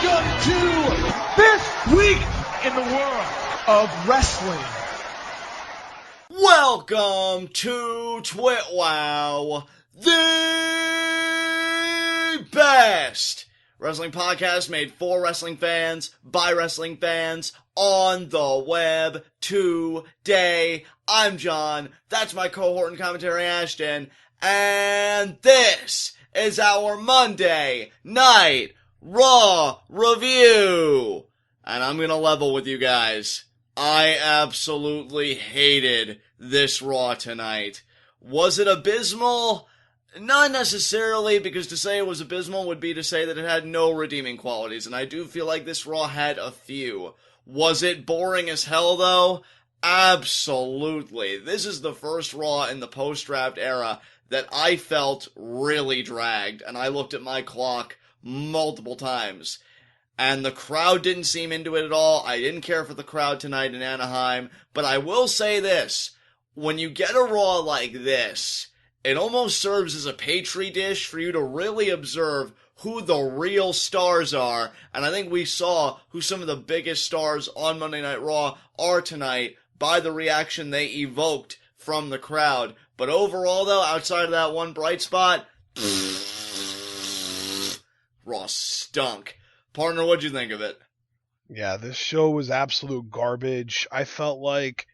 Welcome to this week in the world of wrestling. Welcome to TWitWoW, the best wrestling podcast made for wrestling fans, by wrestling fans, on the web today. I'm John, that's my cohort and commentary Ashton, and this is our Monday Night Raw review. And I'm gonna level with you guys. I absolutely hated this Raw tonight. Was it abysmal? Not necessarily, because to say it was abysmal would be to say that it had no redeeming qualities, and I do feel like this Raw had a few. Was it boring as hell, though? Absolutely. This is the first Raw in the post-draft era that I felt really dragged, and I looked at my clock multiple times. And the crowd didn't seem into it at all. I didn't care for the crowd tonight in Anaheim. But I will say this. When you get a Raw like this, it almost serves as a petri dish for you to really observe who the real stars are. And I think we saw who some of the biggest stars on Monday Night Raw are tonight by the reaction they evoked from the crowd. But overall, though, outside of that one bright spot, Raw stunk. Partner, what'd you think of it? Yeah, this show was absolute garbage. I felt like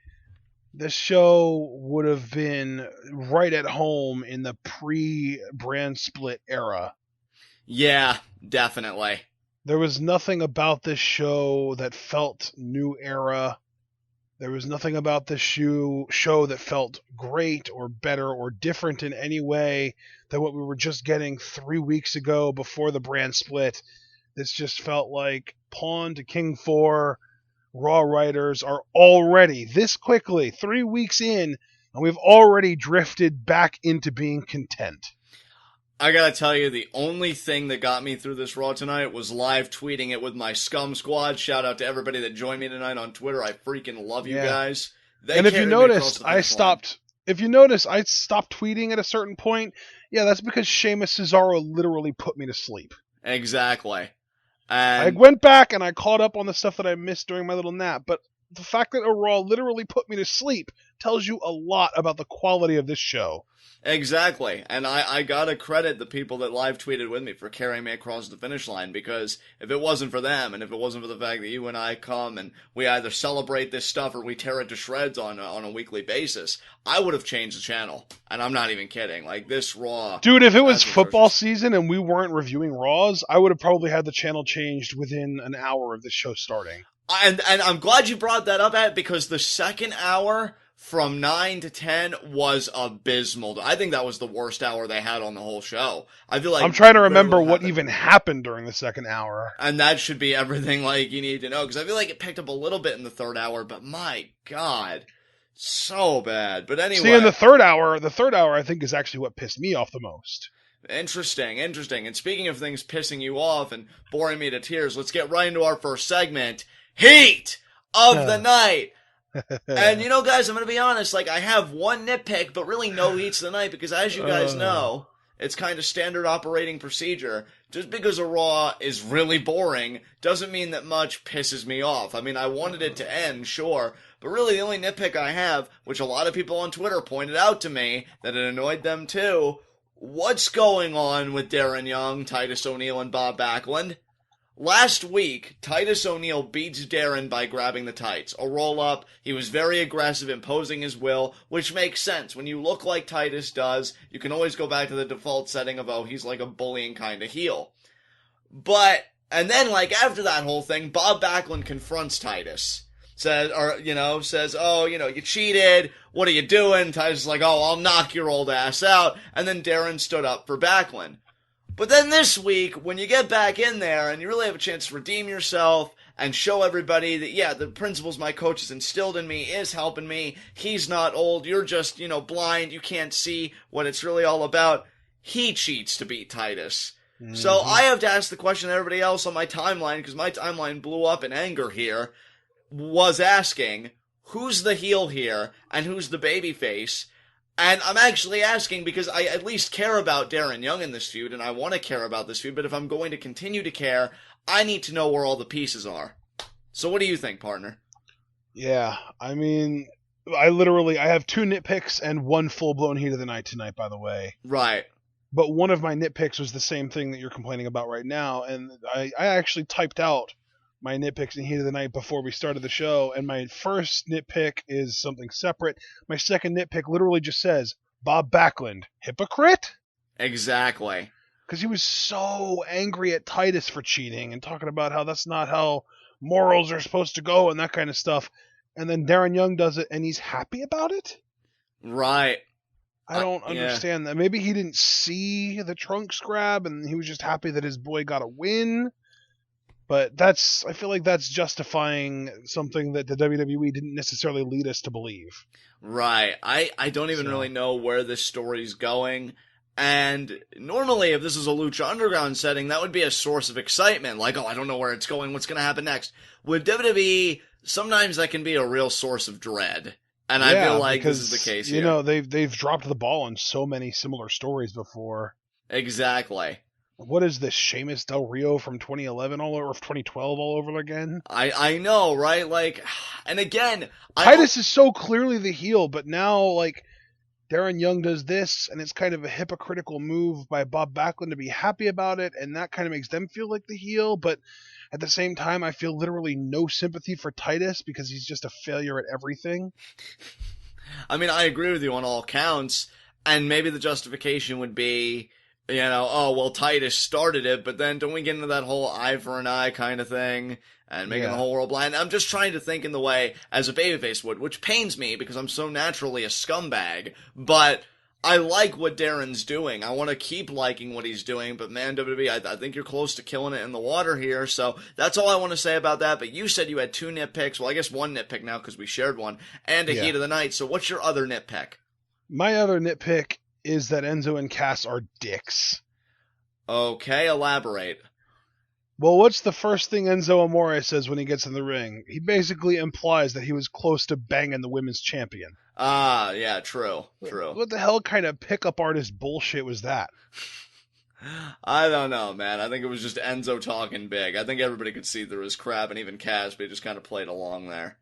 this show would have been right at home in the pre-brand split era. Yeah, definitely. There was nothing about this show that felt new era. There was nothing about this show that felt great or better or different in any way than what we were just getting 3 weeks ago before the brand split. This just felt like Pawn to King 4 Raw writers are already, this quickly, 3 weeks in, and we've already drifted back into being content. I gotta tell you, the only thing that got me through this Raw tonight was live tweeting it with my Scum Squad. Shout out to everybody that joined me tonight on Twitter. I freaking love you guys. And if you noticed, I stopped tweeting at a certain point. Yeah, that's because Sheamus Cesaro literally put me to sleep. Exactly. And I went back and I caught up on the stuff that I missed during my little nap, but the fact that a Raw literally put me to sleep tells you a lot about the quality of this show. Exactly. And I gotta credit the people that live tweeted with me for carrying me across the finish line, because if it wasn't for them, and if it wasn't for the fact that you and I come and we either celebrate this stuff or we tear it to shreds on a weekly basis, I would have changed the channel. And I'm not even kidding. Like, this Raw... Dude, if it was football season and we weren't reviewing Raws, I would have probably had the channel changed within an hour of this show starting. And I'm glad you brought that up, Ed, because the second hour from 9 to 10 was abysmal. I think that was the worst hour they had on the whole show. I feel like I'm trying to remember what even happened during the second hour. And that should be everything like you need to know, because I feel like it picked up a little bit in the third hour, but my God, so bad. But anyway. See, in the third hour I think is actually what pissed me off the most. Interesting. And speaking of things pissing you off and boring me to tears, let's get right into our first segment, Heat of the Night. And, you know, guys, I'm going to be honest, like, I have one nitpick, but really no heats of the night, because as you guys know, it's kind of standard operating procedure. Just because a Raw is really boring doesn't mean that much pisses me off. I mean, I wanted it to end, sure, but really the only nitpick I have, which a lot of people on Twitter pointed out to me, that it annoyed them too, what's going on with Darren Young, Titus O'Neil, and Bob Backlund? Last week, Titus O'Neil beats Darren by grabbing the tights. A roll-up, he was very aggressive, imposing his will, which makes sense. When you look like Titus does, you can always go back to the default setting of, oh, he's like a bullying kind of heel. But, and then, like, after that whole thing, Bob Backlund confronts Titus. Says, oh, you know, you cheated, what are you doing? Titus is like, oh, I'll knock your old ass out. And then Darren stood up for Backlund. But then this week, when you get back in there and you really have a chance to redeem yourself and show everybody that, yeah, the principles my coach has instilled in me is helping me, he's not old, you're just, you know, blind, you can't see what it's really all about, he cheats to beat Titus. Mm-hmm. So I have to ask the question that everybody else on my timeline, because my timeline blew up in anger here, was asking, who's the heel here and who's the babyface? And I'm actually asking because I at least care about Darren Young in this feud, and I want to care about this feud, but if I'm going to continue to care, I need to know where all the pieces are. So what do you think, partner? Yeah, I mean, I have 2 nitpicks and 1 full-blown heat of the night tonight, by the way. Right. But one of my nitpicks was the same thing that you're complaining about right now, and I actually typed out my nitpicks in heat of the night before we started the show, and my first nitpick is something separate. My second nitpick literally just says, Bob Backlund, hypocrite? Exactly. Because he was so angry at Titus for cheating and talking about how that's not how morals are supposed to go and that kind of stuff. And then Darren Young does it, and he's happy about it? Right. I don't understand that. Maybe he didn't see the Trunks grab, and he was just happy that his boy got a win. But I feel like that's justifying something that the WWE didn't necessarily lead us to believe. Right. I don't even really know where this story's going. And normally, if this is a Lucha Underground setting, that would be a source of excitement. Like, oh, I don't know where it's going. What's going to happen next? With WWE, sometimes that can be a real source of dread. And I feel like this is the case here. You know, they've dropped the ball on so many similar stories before. Exactly. What is this, Sheamus Del Rio from 2011 all over, or 2012 all over again? I know, right? Like, and again, Titus is so clearly the heel, but now, like, Darren Young does this, and it's kind of a hypocritical move by Bob Backlund to be happy about it, and that kind of makes them feel like the heel, but at the same time, I feel literally no sympathy for Titus because he's just a failure at everything. I mean, I agree with you on all counts, and maybe the justification would be, you know, oh, well, Titus started it, but then don't we get into that whole eye for an eye kind of thing, and making the whole world blind? I'm just trying to think in the way as a babyface would, which pains me because I'm so naturally a scumbag, but I like what Darren's doing. I want to keep liking what he's doing, but man, WWE, I think you're close to killing it in the water here, so that's all I want to say about that. But you said you had 2 nitpicks. Well, I guess 1 nitpick now because we shared one, and a heat of the night, so what's your other nitpick? My other nitpick is that Enzo and Cass are dicks. Okay, elaborate. Well, what's the first thing Enzo Amore says when he gets in the ring? He basically implies that he was close to banging the women's champion. Ah, yeah, true. What the hell kind of pickup artist bullshit was that? I don't know, man. I think it was just Enzo talking big. I think everybody could see through his crap, and even Cass, but he just kind of played along there.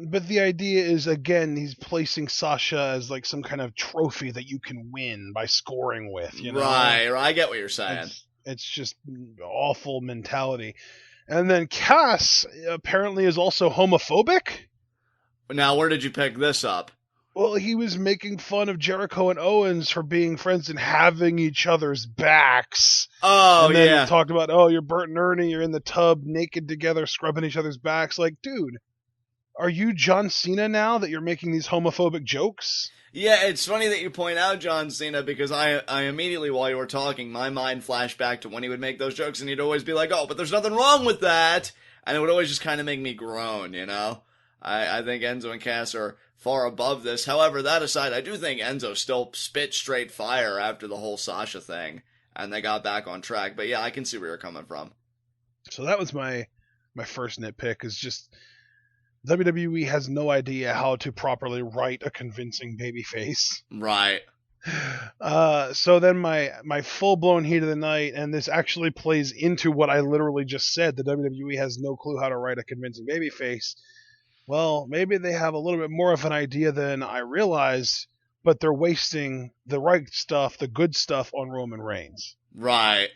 But the idea is, again, he's placing Sasha as like some kind of trophy that you can win by scoring with, you know? Right, I get what you're saying. It's just awful mentality. And then Cass apparently is also homophobic? Now, where did you pick this up? Well, he was making fun of Jericho and Owens for being friends and having each other's backs. Oh, and then he talked about, oh, you're Bert and Ernie, you're in the tub naked together scrubbing each other's backs. Like, dude, are you John Cena now that you're making these homophobic jokes? Yeah, it's funny that you point out John Cena because I immediately, while you were talking, my mind flashed back to when he would make those jokes and he'd always be like, oh, but there's nothing wrong with that. And it would always just kind of make me groan, you know? I think Enzo and Cass are far above this. However, that aside, I do think Enzo still spit straight fire after the whole Sasha thing. And they got back on track. But yeah, I can see where you're coming from. So that was my first nitpick, is just WWE has no idea how to properly write a convincing babyface. Right. So then my full-blown heat of the night, and this actually plays into what I literally just said, the WWE has no clue how to write a convincing babyface. Well, maybe they have a little bit more of an idea than I realized, but they're wasting the right stuff, the good stuff, on Roman Reigns. Right.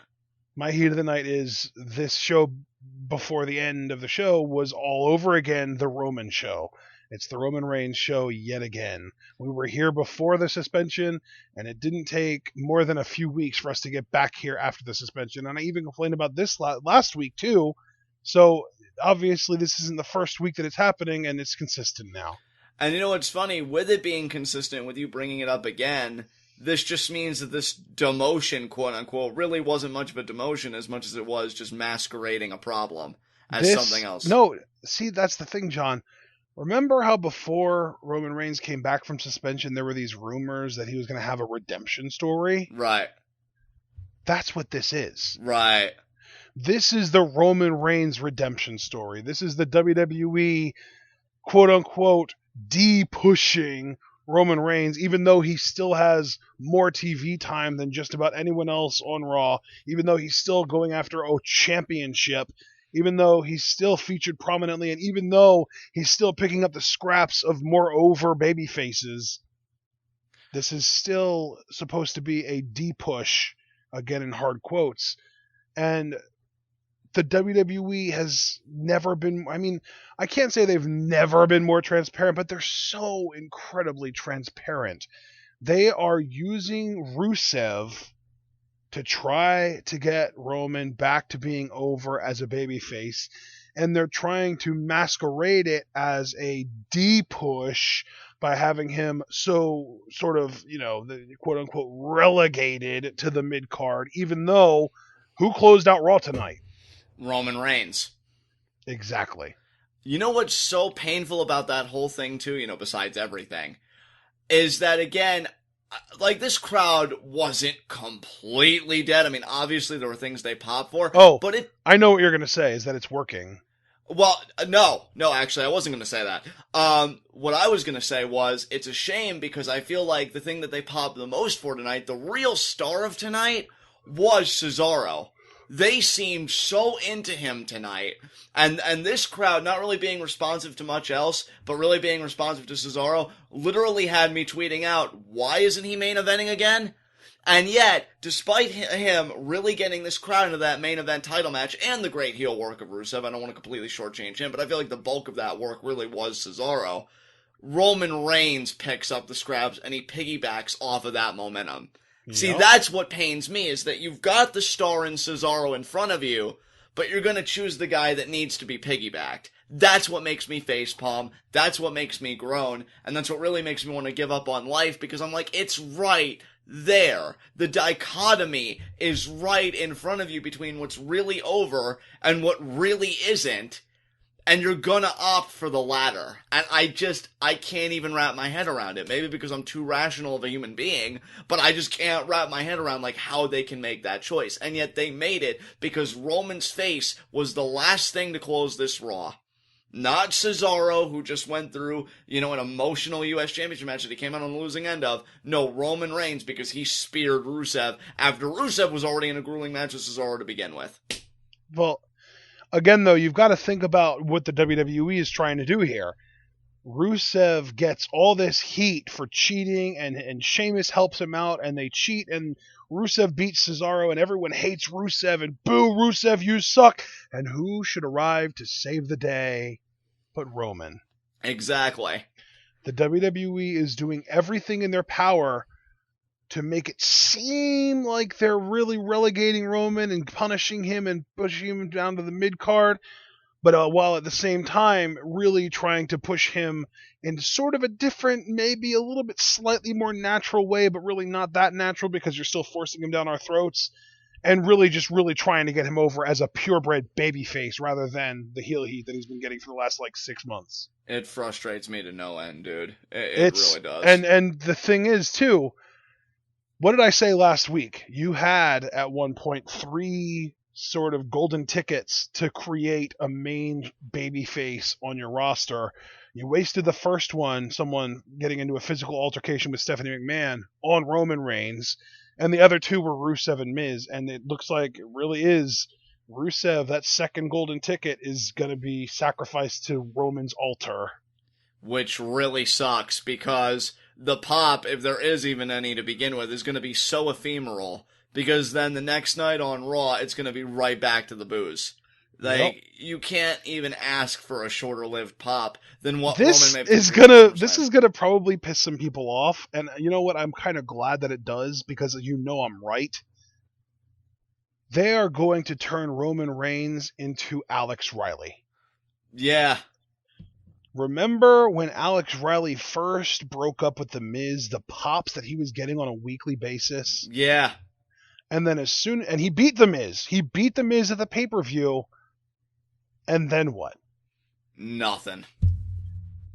My heat of the night is this show before the end of the show was all over again the Roman show. It's the Roman Reigns show yet again. We were here before the suspension, and it didn't take more than a few weeks for us to get back here after the suspension. And I even complained about this last week, too. So, obviously, this isn't the first week that it's happening, and it's consistent now. And you know what's funny? With it being consistent, with you bringing it up again, this just means that this demotion, quote-unquote, really wasn't much of a demotion as much as it was just masquerading a problem as something else. No, see, that's the thing, John. Remember how before Roman Reigns came back from suspension, there were these rumors that he was going to have a redemption story? Right. That's what this is. Right. This is the Roman Reigns redemption story. This is the WWE, quote-unquote, de-pushing Roman Reigns, even though he still has more TV time than just about anyone else on Raw, even though he's still going after a championship, even though he's still featured prominently, and even though he's still picking up the scraps of more over baby faces, this is still supposed to be a D push, again in hard quotes. And the WWE has never been, I mean, I can't say they've never been more transparent, but they're so incredibly transparent. They are using Rusev to try to get Roman back to being over as a babyface, and they're trying to masquerade it as a D push by having him so sort of, the quote unquote relegated to the mid card, even though who closed out Raw tonight? Roman Reigns. Exactly. You know what's so painful about that whole thing, too, besides everything, is that, again, like, this crowd wasn't completely dead. I mean, obviously there were things they popped for. Oh, but I know what you're going to say, is that it's working. Well, no, actually, I wasn't going to say that. What I was going to say was, it's a shame because I feel like the thing that they popped the most for tonight, the real star of tonight, was Cesaro. They seemed so into him tonight, and this crowd not really being responsive to much else, but really being responsive to Cesaro, literally had me tweeting out, why isn't he main eventing again? And yet, despite him really getting this crowd into that main event title match, and the great heel work of Rusev, I don't want to completely shortchange him, but I feel like the bulk of that work really was Cesaro, Roman Reigns picks up the scraps, and he piggybacks off of that momentum. Yep. See, that's what pains me, is that you've got the star in Cesaro in front of you, but you're going to choose the guy that needs to be piggybacked. That's what makes me facepalm, that's what makes me groan, and that's what really makes me want to give up on life, because I'm like, it's right there. The dichotomy is right in front of you between what's really over and what really isn't, and you're gonna opt for the latter. And I can't even wrap my head around it. Maybe because I'm too rational of a human being, but I just can't wrap my head around, like, how they can make that choice. And yet they made it because Roman's face was the last thing to close this Raw. Not Cesaro, who just went through, an emotional U.S. Championship match that he came out on the losing end of. No, Roman Reigns, because he speared Rusev after Rusev was already in a grueling match with Cesaro to begin with. Well, again, though, you've got to think about what the WWE is trying to do here. Rusev gets all this heat for cheating, and Sheamus helps him out, and they cheat, and Rusev beats Cesaro, and everyone hates Rusev, and boo, Rusev, you suck! And who should arrive to save the day but Roman? Exactly. The WWE is doing everything in their power to make it seem like they're really relegating Roman and punishing him and pushing him down to the mid-card, but while at the same time really trying to push him in sort of a different, maybe a little bit slightly more natural way, but really not that natural because you're still forcing him down our throats, and really trying to get him over as a purebred babyface rather than the heel heat that he's been getting for the last, 6 months. It frustrates me to no end, dude. It really does. And the thing is, too, what did I say last week? You had, at one point, 3 sort of golden tickets to create a main babyface on your roster. You wasted the first one, someone getting into a physical altercation with Stephanie McMahon, on Roman Reigns, and the other 2 were Rusev and Miz, and it looks like it really is Rusev, that second golden ticket, is going to be sacrificed to Roman's altar. Which really sucks, because the pop, if there is even any to begin with, is going to be so ephemeral, because then the next night on Raw, it's going to be right back to the booze. You can't even ask for a shorter-lived pop than what Roman made. This is gonna probably piss some people off, and you know what? I'm kind of glad that it does, because I'm right. They are going to turn Roman Reigns into Alex Riley. Yeah. Remember when Alex Riley first broke up with The Miz, the pops that he was getting on a weekly basis? Yeah. And then and he beat The Miz. He beat The Miz at the pay-per-view. And then what? Nothing.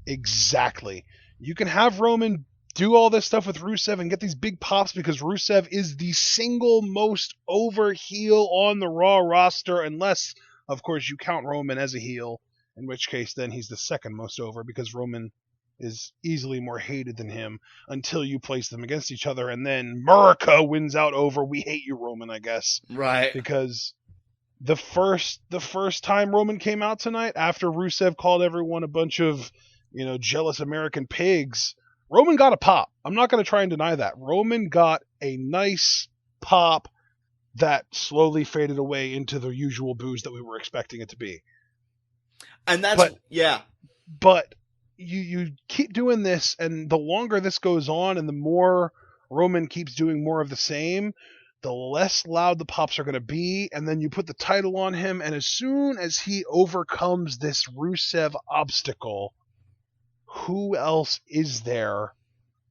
Exactly. You can have Roman do all this stuff with Rusev and get these big pops because Rusev is the single most over heel on the Raw roster, unless, of course, you count Roman as a heel, in which case then he's the second most over because Roman is easily more hated than him until you place them against each other, and then America wins out over we hate you, Roman, I guess. Right. Because the first time Roman came out tonight, after Rusev called everyone a bunch of, jealous American pigs, Roman got a pop. I'm not going to try and deny that. Roman got a nice pop that slowly faded away into the usual booze that we were expecting it to be. And that's, yeah. But you keep doing this, and the longer this goes on and the more Roman keeps doing more of the same, the less loud the pops are going to be, and then you put the title on him, and as soon as he overcomes this Rusev obstacle, who else is there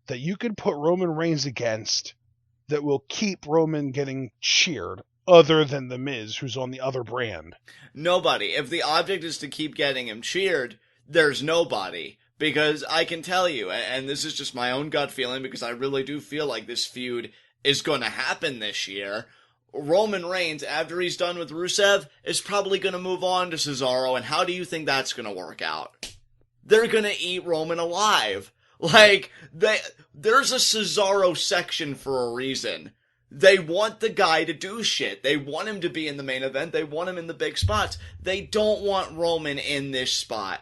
that you could put Roman Reigns against that will keep Roman getting cheered other than The Miz, who's on the other brand? Nobody. If the object is to keep getting him cheered, there's nobody. Because I can tell you, and this is just my own gut feeling, because I really do feel like this feud is going to happen this year, Roman Reigns, after he's done with Rusev, is probably going to move on to Cesaro, and how do you think that's going to work out? They're going to eat Roman alive. Like, there's a Cesaro section for a reason. They want the guy to do shit. They want him to be in the main event. They want him in the big spots. They don't want Roman in this spot.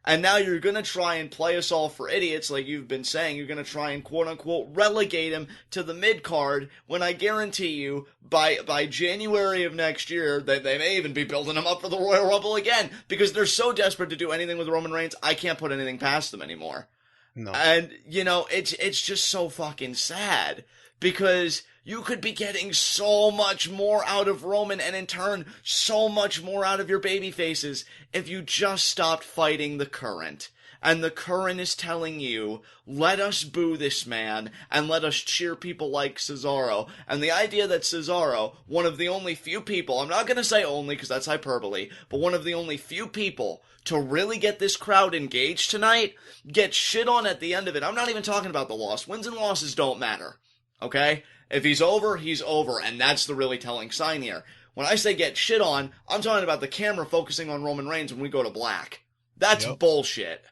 And now you're going to try and play us all for idiots, like you've been saying. You're going to try and, quote-unquote, relegate him to the mid-card, when I guarantee you, by January of next year, they may even be building him up for the Royal Rumble again, because they're so desperate to do anything with Roman Reigns, I can't put anything past them anymore. No. And, it's just so fucking sad, because you could be getting so much more out of Roman, and in turn, so much more out of your baby faces, if you just stopped fighting the current. And the current is telling you, let us boo this man, and let us cheer people like Cesaro. And the idea that Cesaro, one of the only few people, I'm not going to say only because that's hyperbole, but one of the only few people to really get this crowd engaged tonight, get shit on at the end of it. I'm not even talking about the loss. Wins and losses don't matter. Okay? If he's over, he's over, and that's the really telling sign here. When I say get shit on, I'm talking about the camera focusing on Roman Reigns when we go to black. That's bullshit.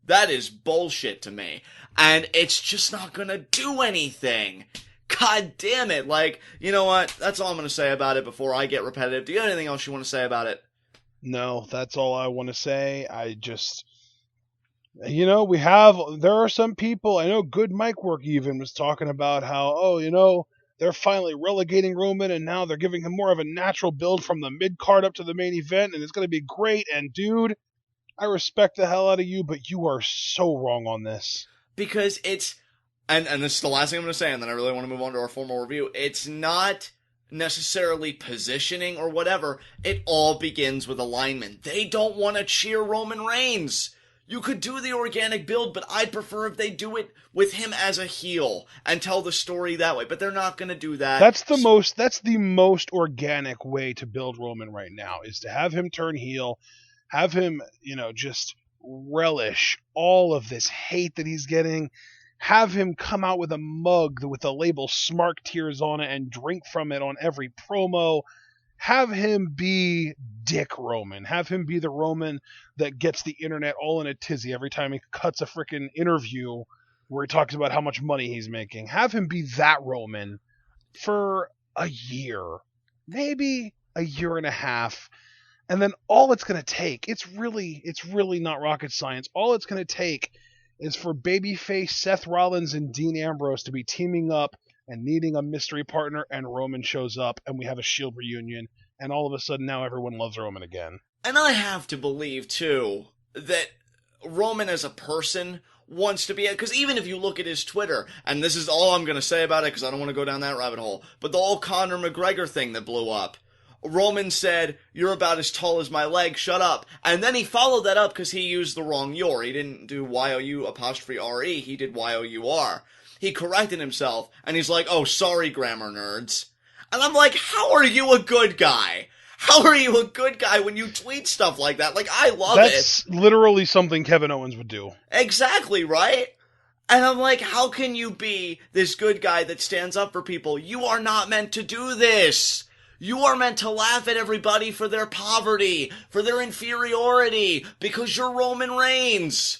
That is bullshit to me. And it's just not gonna do anything. God damn it. Like, you know what? That's all I'm gonna say about it before I get repetitive. Do you have anything else you want to say about it? No, that's all I want to say. I just... there are some people, I know Good Mic Work even was talking about how, they're finally relegating Roman, and now they're giving him more of a natural build from the mid-card up to the main event, and it's going to be great. And dude, I respect the hell out of you, but you are so wrong on this. Because it's, and this is the last thing I'm going to say, and then I really want to move on to our formal review. It's not necessarily positioning or whatever. It all begins with alignment. They don't want to cheer Roman Reigns. You could do the organic build, but I'd prefer if they do it with him as a heel and tell the story that way. But they're not going to do that. That's the most organic way to build Roman right now, is to have him turn heel, have him, just relish all of this hate that he's getting, have him come out with a mug with the label Smark Tears on it and drink from it on every promo. Have him be Dick Roman. Have him be the Roman that gets the internet all in a tizzy every time he cuts a freaking interview where he talks about how much money he's making. Have him be that Roman for a year, maybe a year and a half. And then all it's going to take, it's really not rocket science. All it's going to take is for babyface Seth Rollins and Dean Ambrose to be teaming up and needing a mystery partner, and Roman shows up, and we have a Shield reunion, and all of a sudden now everyone loves Roman again. And I have to believe, too, that Roman as a person wants to be, because even if you look at his Twitter, and this is all I'm going to say about it because I don't want to go down that rabbit hole, but the whole Conor McGregor thing that blew up, Roman said, "You're about as tall as my leg, shut up." And then he followed that up because he used the wrong "your." He didn't do Y-O-U''RE, he did Y-O-U-R. He corrected himself, and he's like, "Oh, sorry, grammar nerds." And I'm like, how are you a good guy? How are you a good guy when you tweet stuff like that? Like, I love it. That's literally something Kevin Owens would do. Exactly, right? And I'm like, how can you be this good guy that stands up for people? You are not meant to do this. You are meant to laugh at everybody for their poverty, for their inferiority, because you're Roman Reigns.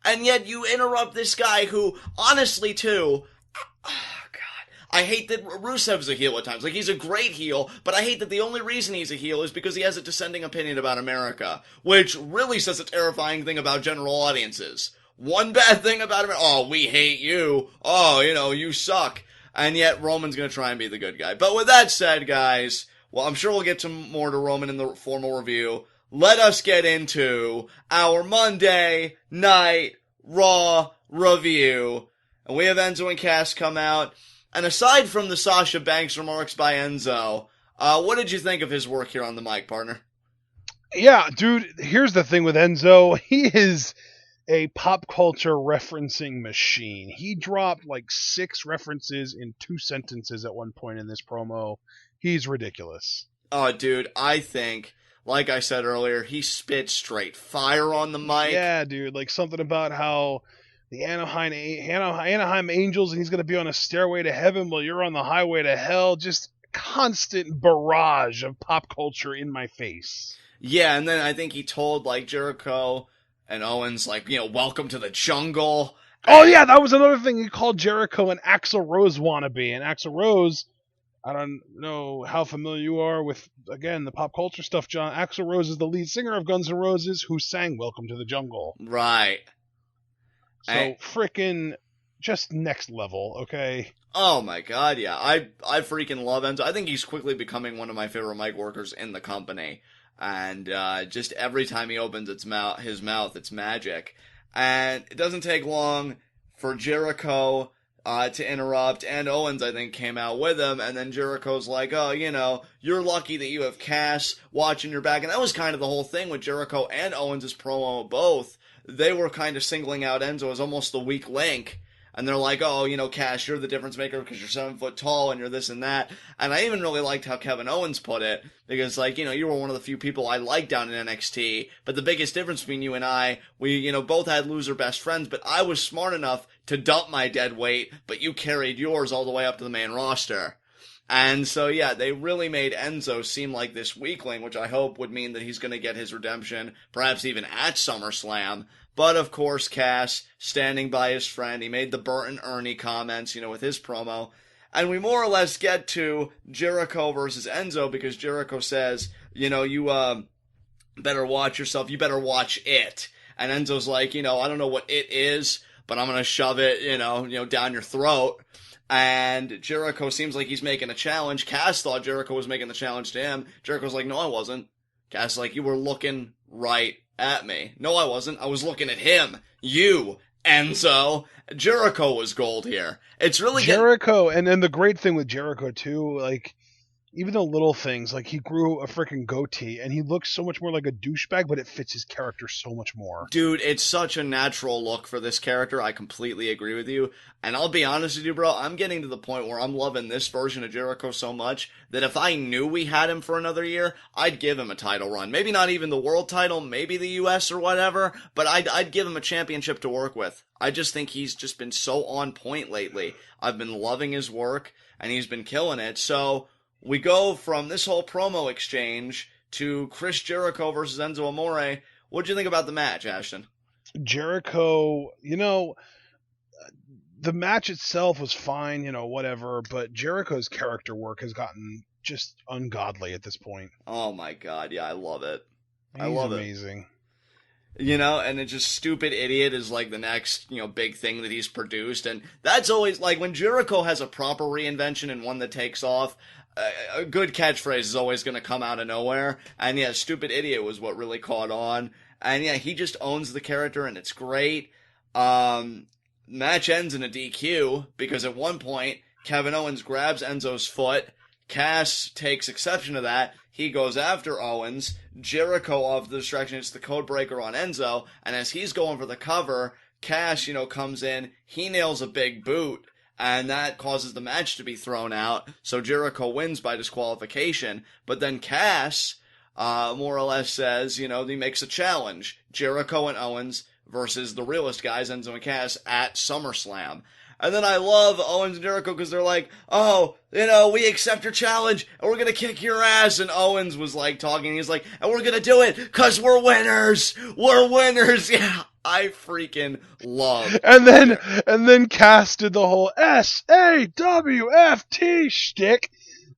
And yet you interrupt this guy who, honestly, too, oh, God, I hate that Rusev's a heel at times. Like, he's a great heel, but I hate that the only reason he's a heel is because he has a dissenting opinion about America, which really says a terrifying thing about general audiences. One bad thing about America, oh, we hate you. Oh, you suck. And yet Roman's going to try and be the good guy. But with that said, guys, well, I'm sure we'll get to more to Roman in the formal review. Let us get into our Monday Night Raw review. And we have Enzo and Cass come out. And aside from the Sasha Banks remarks by Enzo, what did you think of his work here on the mic, partner? Yeah, dude, here's the thing with Enzo. He is a pop culture referencing machine. He dropped like 6 references in 2 sentences at one point in this promo. He's ridiculous. Oh, dude, I think, like I said earlier, he spit straight fire on the mic. Yeah, dude, like something about how the Anaheim Angels, and he's going to be on a stairway to heaven while you're on the highway to hell. Just constant barrage of pop culture in my face. Yeah, and then I think he told, like, Jericho and Owens, like, welcome to the jungle. Oh, yeah, that was another thing. He called Jericho an Axl Rose wannabe. And Axl Rose, I don't know how familiar you are with, again, the pop culture stuff, John. Axl Rose is the lead singer of Guns N' Roses who sang Welcome to the Jungle. Right. So, frickin' just next level, okay? Oh, my God, yeah. I freaking love Enzo. I think he's quickly becoming one of my favorite mic workers in the company. And just every time he opens his mouth, it's magic. And it doesn't take long for Jericho to interrupt, and Owens, I think, came out with him, and then Jericho's like, oh, you're lucky that you have Cass watching your back. And that was kind of the whole thing with Jericho and Owens' promo both. They were kind of singling out Enzo as almost the weak link. And they're like, oh, Cass, you're the difference maker because you're 7 foot tall and you're this and that. And I even really liked how Kevin Owens put it because, like, you were one of the few people I liked down in NXT. But the biggest difference between you and I, we, both had loser best friends, but I was smart enough to dump my dead weight, but you carried yours all the way up to the main roster. And so, yeah, they really made Enzo seem like this weakling, which I hope would mean that he's going to get his redemption, perhaps even at SummerSlam. But, of course, Cass, standing by his friend, he made the Bert and Ernie comments, with his promo. And we more or less get to Jericho versus Enzo because Jericho says, you better watch yourself, you better watch it. And Enzo's like, I don't know what it is, but I'm going to shove it, down your throat. And Jericho seems like he's making a challenge. Cass thought Jericho was making the challenge to him. Jericho's like, no, I wasn't. Cass is like, you were looking right at me. No, I wasn't. I was looking at him. You, Enzo. Jericho was gold here. It's really Jericho, and then the great thing with Jericho, too, like, even the little things, like he grew a freaking goatee, and he looks so much more like a douchebag, but it fits his character so much more. Dude, it's such a natural look for this character. I completely agree with you. And I'll be honest with you, bro, I'm getting to the point where I'm loving this version of Jericho so much that if I knew we had him for another year, I'd give him a title run. Maybe not even the world title, maybe the US or whatever, but I'd give him a championship to work with. I just think he's just been so on point lately. I've been loving his work, and he's been killing it. So we go from this whole promo exchange to Chris Jericho versus Enzo Amore. What'd you think about the match, Ashton? Jericho, the match itself was fine, whatever, but Jericho's character work has gotten just ungodly at this point. Oh my God, yeah, I love it. I love it. Amazing. And it's just Stupid Idiot is like the next, big thing that he's produced. And that's always, like, when Jericho has a proper reinvention and one that takes off, a good catchphrase is always going to come out of nowhere. And yeah, Stupid Idiot was what really caught on. And yeah, he just owns the character and it's great. Match ends in a DQ because at one point, Kevin Owens grabs Enzo's foot. Cass takes exception to that. He goes after Owens. Jericho off the distraction hits the code breaker on Enzo. And as he's going for the cover, Cass, comes in. He nails a big boot. And that causes the match to be thrown out. So Jericho wins by disqualification. But then Cass, more or less says, he makes a challenge. Jericho and Owens versus the realest guys, Enzo and Cass, at SummerSlam. And then I love Owens and Jericho because they're like, oh, we accept your challenge and we're going to kick your ass. And Owens was like talking. He's like, and we're going to do it because we're winners. We're winners. Yeah. I freaking love. And then Cass did the whole SAWFT shtick,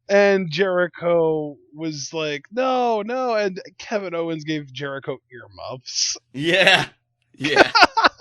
and Jericho was like, no, and Kevin Owens gave Jericho earmuffs. Yeah. Yeah.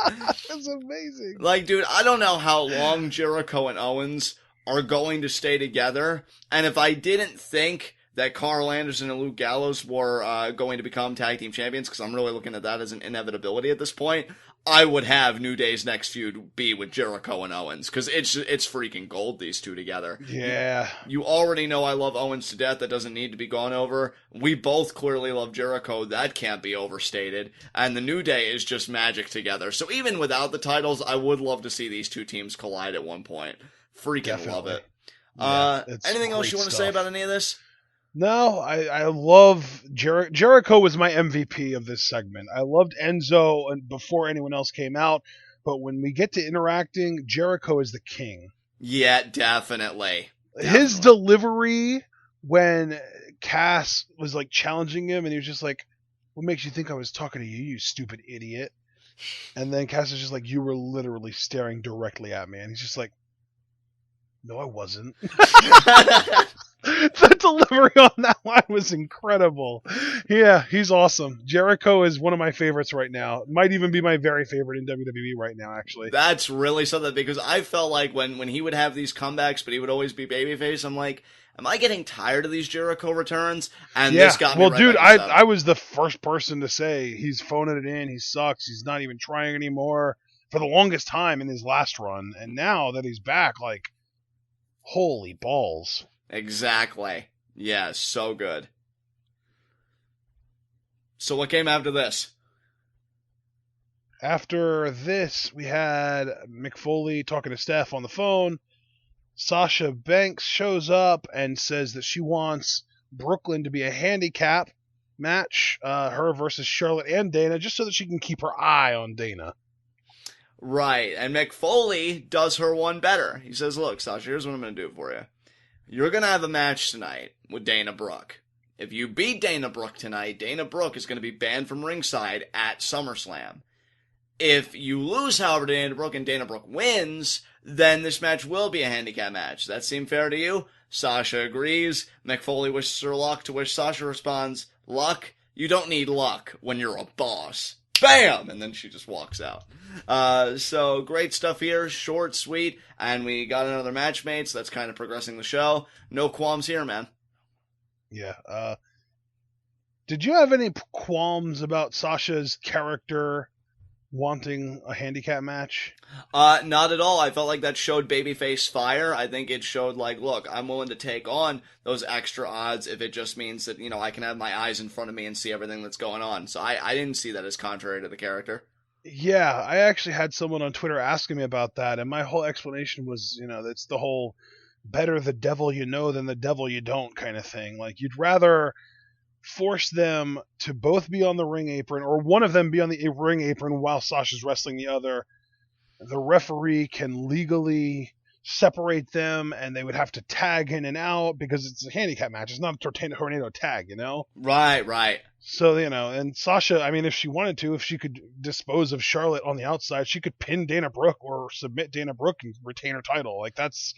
That's amazing. Like, dude, I don't know how long Jericho and Owens are going to stay together, and if I didn't think that Carl Anderson and Luke Gallows were going to become tag team champions, because I'm really looking at that as an inevitability at this point, I would have New Day's next feud be with Jericho and Owens, because it's freaking gold, these two together. Yeah. You already know I love Owens to death. That doesn't need to be gone over. We both clearly love Jericho. That can't be overstated. And the New Day is just magic together. So even without the titles, I would love to see these two teams collide at one point. Freaking Definitely. love it. Yeah, Anything else you want to say about any of this? No, I love Jericho was my MVP of this segment. I loved Enzo and before anyone else came out, but when we get to interacting, Jericho is the king. Yeah, definitely. His delivery when Cass was like challenging him and he was just like, what makes you think I was talking to you, you stupid idiot? And then Cass is just like, you were literally staring directly at me. And he's just like, no, I wasn't. The delivery on that line was incredible. Yeah, he's awesome. Jericho is one of my favorites right now. Might even be my very favorite in WWE right now, actually. That's really something, because I felt like when he would have these comebacks, but he would always be babyface, I'm like, am I getting tired of these Jericho returns? And this got me right dude, back to I was the first person to say he's phoning it in, he sucks, he's not even trying anymore for the longest time in his last run. And now that he's back, like, holy balls. Exactly. Yeah, so good. So what came after this? After this, we had Mick Foley talking to Steph on the phone. Sasha Banks shows up and says that she wants Brooklyn to be a handicap match, her versus Charlotte and Dana, just so that she can keep her eye on Dana. Right, and Mick Foley does her one better. He says, look, Sasha, here's what I'm going to do for you. You're going to have a match tonight with Dana Brooke. If you beat Dana Brooke tonight, Dana Brooke is going to be banned from ringside at SummerSlam. If you lose, however, to Dana Brooke and Dana Brooke wins, then this match will be a handicap match. Does that seem fair to you? Sasha agrees. Mick Foley wishes her luck, to which Sasha responds, luck? You don't need luck when you're a boss. Bam! And then she just walks out. So great stuff here. Short, sweet, and we got another matchmate, so that's kind of progressing the show. No qualms here, man. Yeah. Did you have any qualms about Sasha's character wanting a handicap match? Not at all. I felt like that showed babyface fire. I think it showed like, look, I'm willing to take on those extra odds if it just means that, I can have my eyes in front of me and see everything that's going on. So I didn't see that as contrary to the character. Yeah, I actually had someone on Twitter asking me about that, and my whole explanation was, that's the whole better the devil you know than the devil you don't kind of thing. Like, you'd rather force them to both be on the ring apron, or one of them be on the ring apron while Sasha's wrestling the other. The referee can legally separate them, and they would have to tag in and out because it's a handicap match. It's not a tornado tag, Right. So, and Sasha, I mean, if she wanted to, if she could dispose of Charlotte on the outside, she could pin Dana Brooke or submit Dana Brooke and retain her title. Like, that's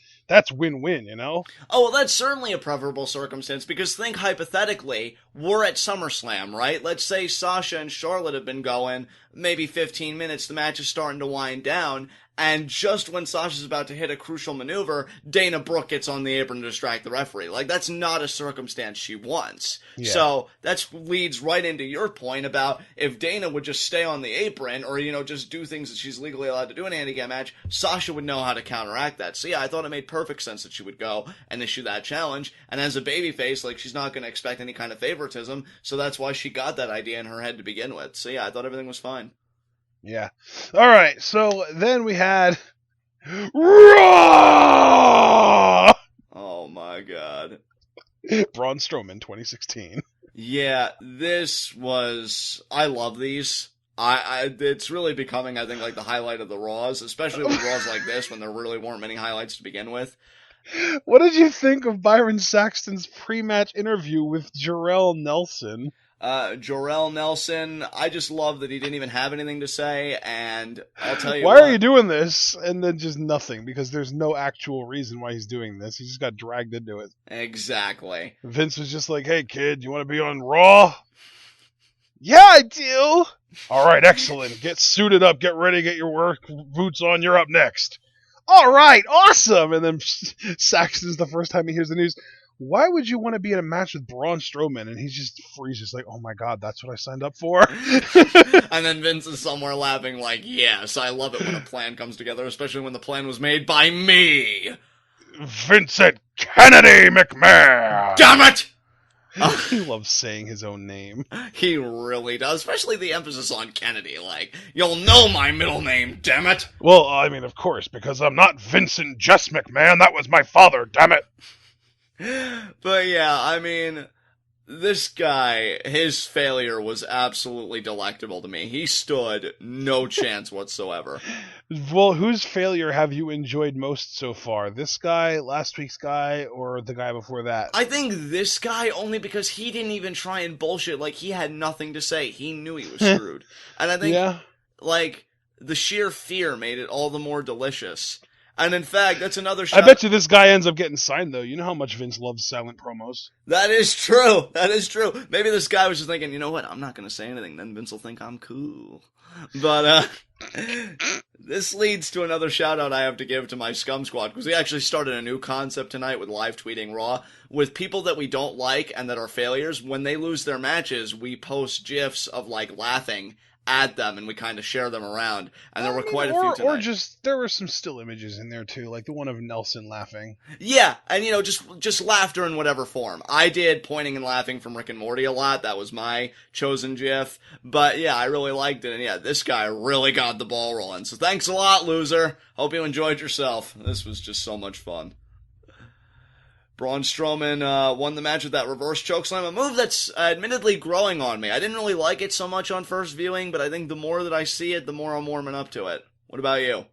win-win, Oh, well, that's certainly a preferable circumstance, because think hypothetically, we're at SummerSlam, right? Let's say Sasha and Charlotte have been going maybe 15 minutes, the match is starting to wind down, and just when Sasha's about to hit a crucial maneuver, Dana Brooke gets on the apron to distract the referee. Like, that's not a circumstance she wants. Yeah. So that leads right into your point about if Dana would just stay on the apron or, just do things that she's legally allowed to do in a handicap match, Sasha would know how to counteract that. So yeah, I thought it made perfect sense that she would go and issue that challenge. And as a babyface, like, she's not going to expect any kind of favoritism. So that's why she got that idea in her head to begin with. So yeah, I thought everything was fine. Yeah. All right. So then we had Raw. Oh my God. Braun Strowman 2016. Yeah, I love these. It's really becoming, I think, like the highlight of the Raws, especially with Raws like this when there really weren't many highlights to begin with. What did you think of Byron Saxton's pre-match interview with Jarrell Nelson? Jorel Nelson, I just love that he didn't even have anything to say, and I'll tell you Why are you what. doing this? And then just nothing, because there's no actual reason why he's doing this. He just got dragged into it. Exactly. Vince was just like, hey, kid, you want to be on Raw? Yeah, I do. All right, excellent. Get suited up, get ready, get your work boots on. You're up next. All right, awesome. And then Saxton's the first time he hears the news. Why would you want to be in a match with Braun Strowman? And he's just like, oh my god, that's what I signed up for. And then Vince is somewhere laughing like, yes, I love it when a plan comes together, especially when the plan was made by me. Vincent Kennedy McMahon. Damn it! He loves saying his own name. He really does, especially the emphasis on Kennedy. Like, you'll know my middle name, damn it! Well, I mean, of course, because I'm not Vincent Jess McMahon. That was my father, damn it. But yeah, I mean, this guy, his failure was absolutely delectable to me. He stood no chance whatsoever. Well, whose failure have you enjoyed most so far? This guy, last week's guy, or the guy before that? I think this guy, only because he didn't even try and bullshit. Like, he had nothing to say. He knew he was screwed. And I think, like, the sheer fear made it all the more delicious. And in fact, that's another shot. I bet you this guy ends up getting signed, though. You know how much Vince loves silent promos. That is true. That is true. Maybe this guy was just thinking, you know what? I'm not going to say anything. Then Vince will think I'm cool. But, this leads to another shout out I have to give to my Scum Squad, because we actually started a new concept tonight with live tweeting Raw with people that we don't like and that are failures. When they lose their matches, we post GIFs of, like, laughing at them, and we kind of share them around, and there were quite a few tonight. Or just, there were some still images in there too, like the one of Nelson laughing. Yeah, and just laughter in whatever form. I did pointing and laughing from Rick and Morty a lot, that was my chosen GIF, but yeah, I really liked it, and yeah, this guy really got the ball rolling, so thanks a lot, loser. Hope you enjoyed yourself. This was just so much fun. Braun Strowman won the match with that reverse chokeslam, a move that's admittedly growing on me. I didn't really like it so much on first viewing, but I think the more that I see it, the more I'm warming up to it. What about you?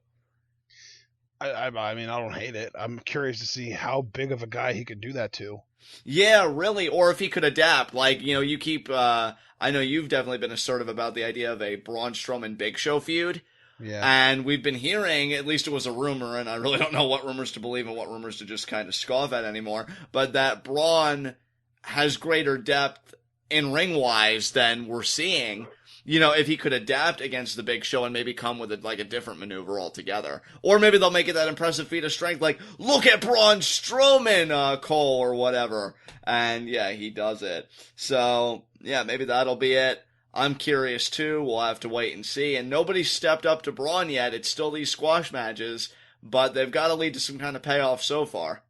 I mean, I don't hate it. I'm curious to see how big of a guy he could do that to. Yeah, really, or if he could adapt. Like, you keep, I know you've definitely been assertive about the idea of a Braun Strowman Big Show feud. Yeah. And we've been hearing, at least it was a rumor, and I really don't know what rumors to believe and what rumors to just kind of scoff at anymore, but that Braun has greater depth in ring-wise than we're seeing. If he could adapt against the Big Show and maybe come with a different maneuver altogether. Or maybe they'll make it that impressive feat of strength, like, look at Braun Strowman, Cole, or whatever. And yeah, he does it. So, yeah, maybe that'll be it. I'm curious too, we'll have to wait and see, and nobody's stepped up to Braun yet, it's still these squash matches, but they've got to lead to some kind of payoff so far.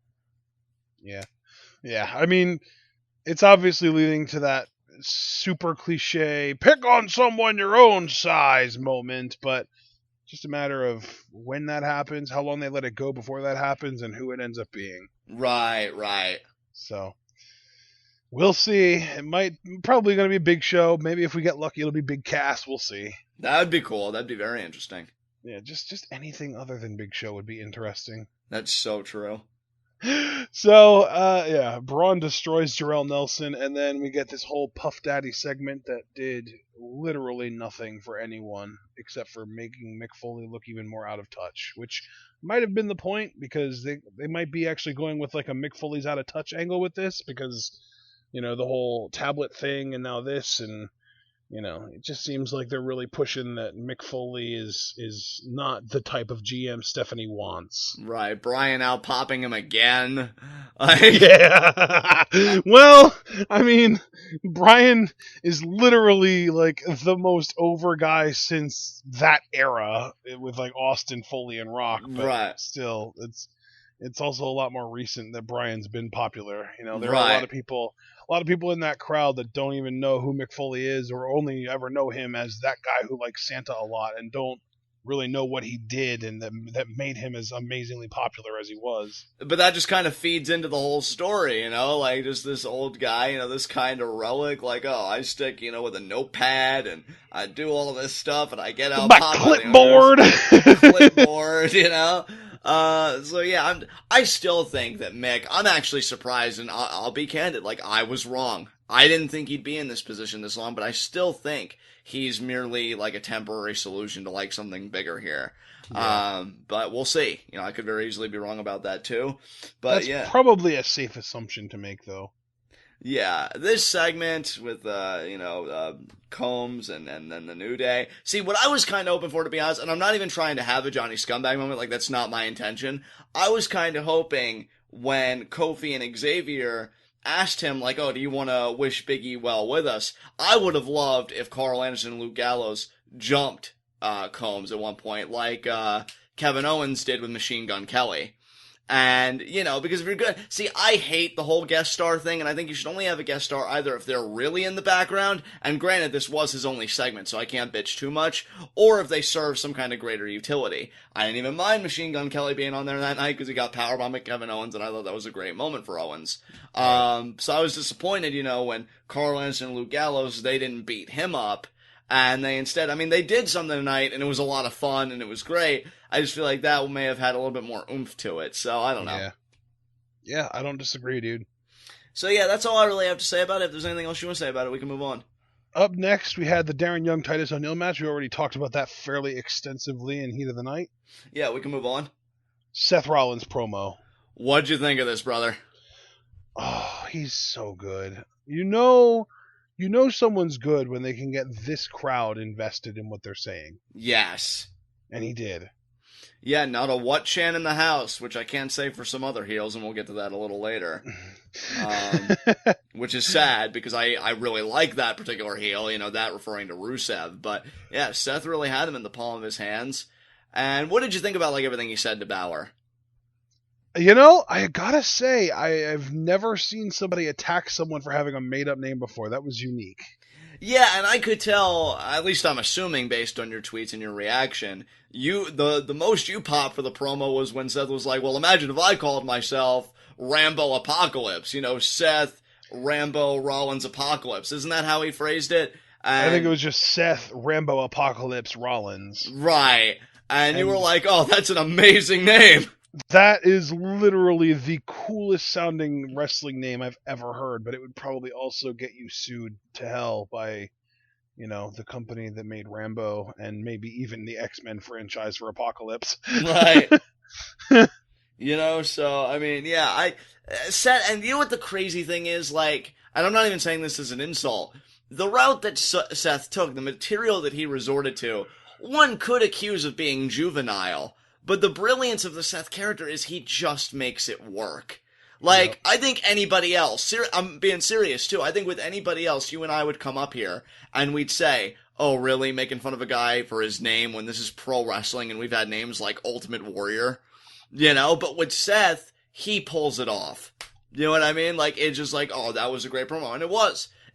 Yeah, I mean, it's obviously leading to that super cliche, pick on someone your own size moment, but just a matter of when that happens, how long they let it go before that happens, and who it ends up being. Right. So, we'll see. It probably going to be a big show. Maybe if we get lucky, it'll be Big Cass. We'll see. That would be cool. That'd be very interesting. Yeah, just anything other than Big Show would be interesting. That's so true. So, yeah, Braun destroys Jarrell Nelson, and then we get this whole Puff Daddy segment that did literally nothing for anyone except for making Mick Foley look even more out of touch, which might have been the point, because they might be actually going with like a Mick Foley's out of touch angle with this, because the whole tablet thing and now this, and it just seems like they're really pushing that Mick Foley is not the type of GM Stephanie wants. Right, Brian out popping him again. Yeah. Well, I mean, Brian is literally like the most over guy since that era with like Austin, Foley, and Rock. But right. Still, it's also a lot more recent that Brian's been popular. There are right. a lot of people in that crowd that don't even know who Mick Foley is, or only ever know him as that guy who likes Santa a lot and don't really know what he did and that made him as amazingly popular as he was. But that just kind of feeds into the whole story, like just this old guy, this kind of relic, like, oh, I stick, with a notepad and I do all of this stuff and I get out my clipboard. clipboard, So yeah, I still think that Mick, I'm actually surprised, and I'll be candid, like, I was wrong. I didn't think he'd be in this position this long, but I still think he's merely like a temporary solution to like something bigger here. Yeah. But we'll see. I could very easily be wrong about that too. But That's probably a safe assumption to make, though. Yeah, this segment with Combs and then the New Day. See, what I was kind of hoping for, to be honest, and I'm not even trying to have a Johnny Scumbag moment, like that's not my intention. I was kind of hoping when Kofi and Xavier asked him, like, oh, do you want to wish Big E well with us? I would have loved if Carl Anderson and Luke Gallows jumped Combs at one point, like Kevin Owens did with Machine Gun Kelly. And, because if you're good, see, I hate the whole guest star thing, and I think you should only have a guest star either if they're really in the background, and granted, this was his only segment, so I can't bitch too much, or if they serve some kind of greater utility. I didn't even mind Machine Gun Kelly being on there that night, because he got powerbombed at Kevin Owens, and I thought that was a great moment for Owens. So I was disappointed, when Carl Anderson and Luke Gallows, they didn't beat him up. And they instead, they did something tonight, and it was a lot of fun, and it was great. I just feel like that may have had a little bit more oomph to it, so I don't know. Yeah, I don't disagree, dude. So yeah, that's all I really have to say about it. If there's anything else you want to say about it, we can move on. Up next, we had the Darren Young Titus O'Neil match. We already talked about that fairly extensively in Heat of the Night. Yeah, we can move on. Seth Rollins promo. What'd you think of this, brother? Oh, he's so good. You know someone's good when they can get this crowd invested in what they're saying. Yes. And he did. Yeah, not a what chant in the house, which I can't say for some other heels, and we'll get to that a little later. Which is sad, because I really like that particular heel, that referring to Rusev. But, yeah, Seth really had him in the palm of his hands. And what did you think about, everything he said to Balor? I gotta say, I've never seen somebody attack someone for having a made-up name before. That was unique. Yeah, and I could tell, at least I'm assuming based on your tweets and your reaction, the most you popped for the promo was when Seth was like, well, imagine if I called myself Rambo Apocalypse, Seth, Rambo, Rollins Apocalypse. Isn't that how he phrased it? I think it was just Seth, Rambo Apocalypse, Rollins. Right. And you were like, oh, that's an amazing name. That is literally the coolest sounding wrestling name I've ever heard, but it would probably also get you sued to hell by, the company that made Rambo and maybe even the X-Men franchise for Apocalypse. Right. So, yeah, and you know what the crazy thing is, and I'm not even saying this as an insult, the route that Seth took, the material that he resorted to, one could accuse of being juvenile. But the brilliance of the Seth character is he just makes it work. Yep. I think anybody else, I'm being serious too, I think with anybody else, you and I would come up here and we'd say, oh really, making fun of a guy for his name when this is pro wrestling and we've had names like Ultimate Warrior, but with Seth, he pulls it off. You know what I mean? It's just oh, that was a great promo. And it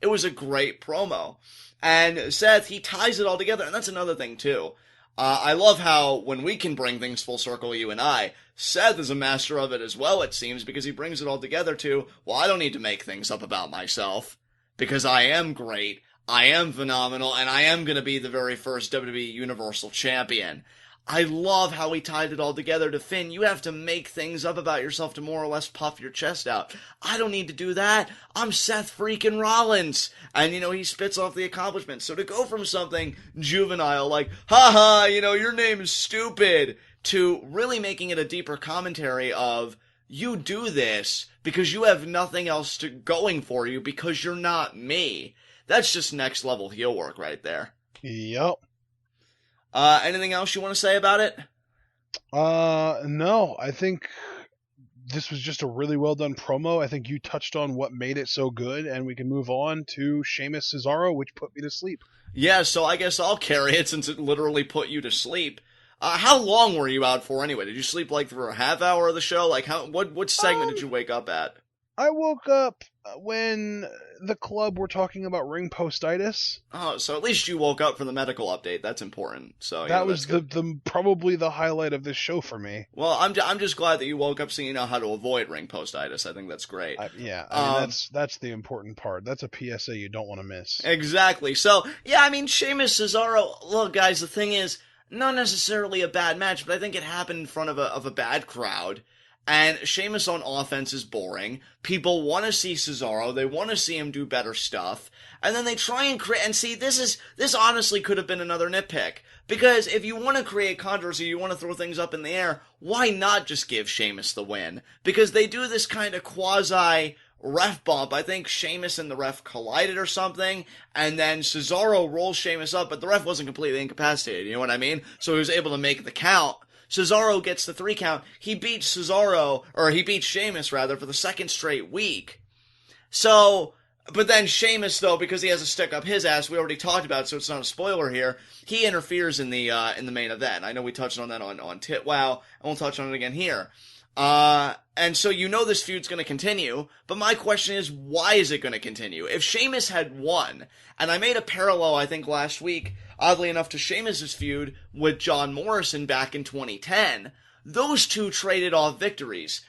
was a great promo. And Seth, he ties it all together, and that's another thing too. I love how, when we can bring things full circle, you and I, Seth is a master of it as well, it seems, because he brings it all together to, well, I don't need to make things up about myself, because I am great, I am phenomenal, and I am going to be the very first WWE Universal Champion. I love how he tied it all together to Finn. You have to make things up about yourself to more or less puff your chest out. I don't need to do that. I'm Seth freaking Rollins. And, he spits off the accomplishments. So to go from something juvenile like, haha, your name is stupid, to really making it a deeper commentary of, you do this because you have nothing else going for you because you're not me. That's just next level heel work right there. Yep. Anything else you want to say about it? No, I think this was just a really well done promo. I think you touched on what made it so good, and we can move on to Sheamus Cesaro, which put me to sleep. Yeah, so I guess I'll carry it since it literally put you to sleep. How long were you out for anyway? Did you sleep for a half hour of the show? What segment did you wake up at? I woke up when the club were talking about ring postitis. Oh, so at least you woke up for the medical update. That's important. So that was the probably the highlight of this show for me. Well, I'm just glad that you woke up so you know how to avoid ring postitis. I think that's great. That's the important part. That's a PSA you don't want to miss. Exactly. So yeah, Sheamus Cesaro. Look, guys, the thing is, not necessarily a bad match, but I think it happened in front of a bad crowd. And Sheamus on offense is boring. People want to see Cesaro. They want to see him do better stuff. And then they try and create, and see, this honestly could have been another nitpick. Because if you want to create controversy, you want to throw things up in the air, why not just give Sheamus the win? Because they do this kind of quasi ref bump. I think Sheamus and the ref collided or something, and then Cesaro rolls Sheamus up, but the ref wasn't completely incapacitated, you know what I mean? So he was able to make the count. Cesaro gets the 3 count. He beats Sheamus rather, for the second straight week. So, but then Sheamus, though, because he has to stick up his ass, we already talked about it, so it's not a spoiler here, he interferes in the main event. I know we touched on that on TWitWoW, and we'll touch on it again here. And so you know this feud's gonna continue, but my question is, why is it gonna continue? If Sheamus had won, and I made a parallel, I think, last week, oddly enough, to Sheamus' feud with John Morrison back in 2010, those two traded off victories.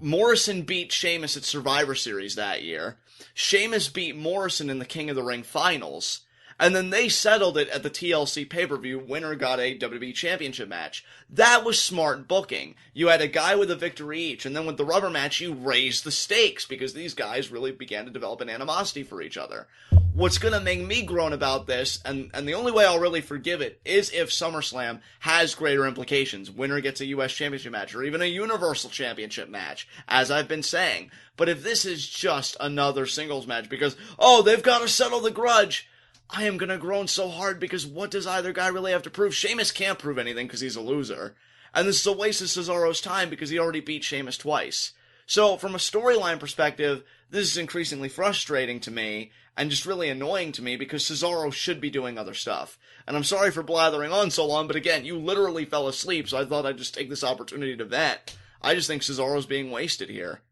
Morrison beat Sheamus at Survivor Series that year. Sheamus beat Morrison in the King of the Ring finals. And then they settled it at the TLC pay-per-view. Winner got a WWE Championship match. That was smart booking. You had a guy with a victory each, and then with the rubber match, you raised the stakes, because these guys really began to develop an animosity for each other. What's gonna make me groan about this, and the only way I'll really forgive it, is if SummerSlam has greater implications. Winner gets a US Championship match, or even a Universal Championship match, as I've been saying. But if this is just another singles match, because, oh, they've gotta settle the grudge, I am gonna groan so hard, because what does either guy really have to prove? Sheamus can't prove anything because he's a loser. And this is a waste of Cesaro's time because he already beat Sheamus twice. So, from a storyline perspective, this is increasingly frustrating to me, and just really annoying to me, because Cesaro should be doing other stuff. And I'm sorry for blathering on so long, but again, you literally fell asleep, so I thought I'd just take this opportunity to vent. I just think Cesaro's being wasted here.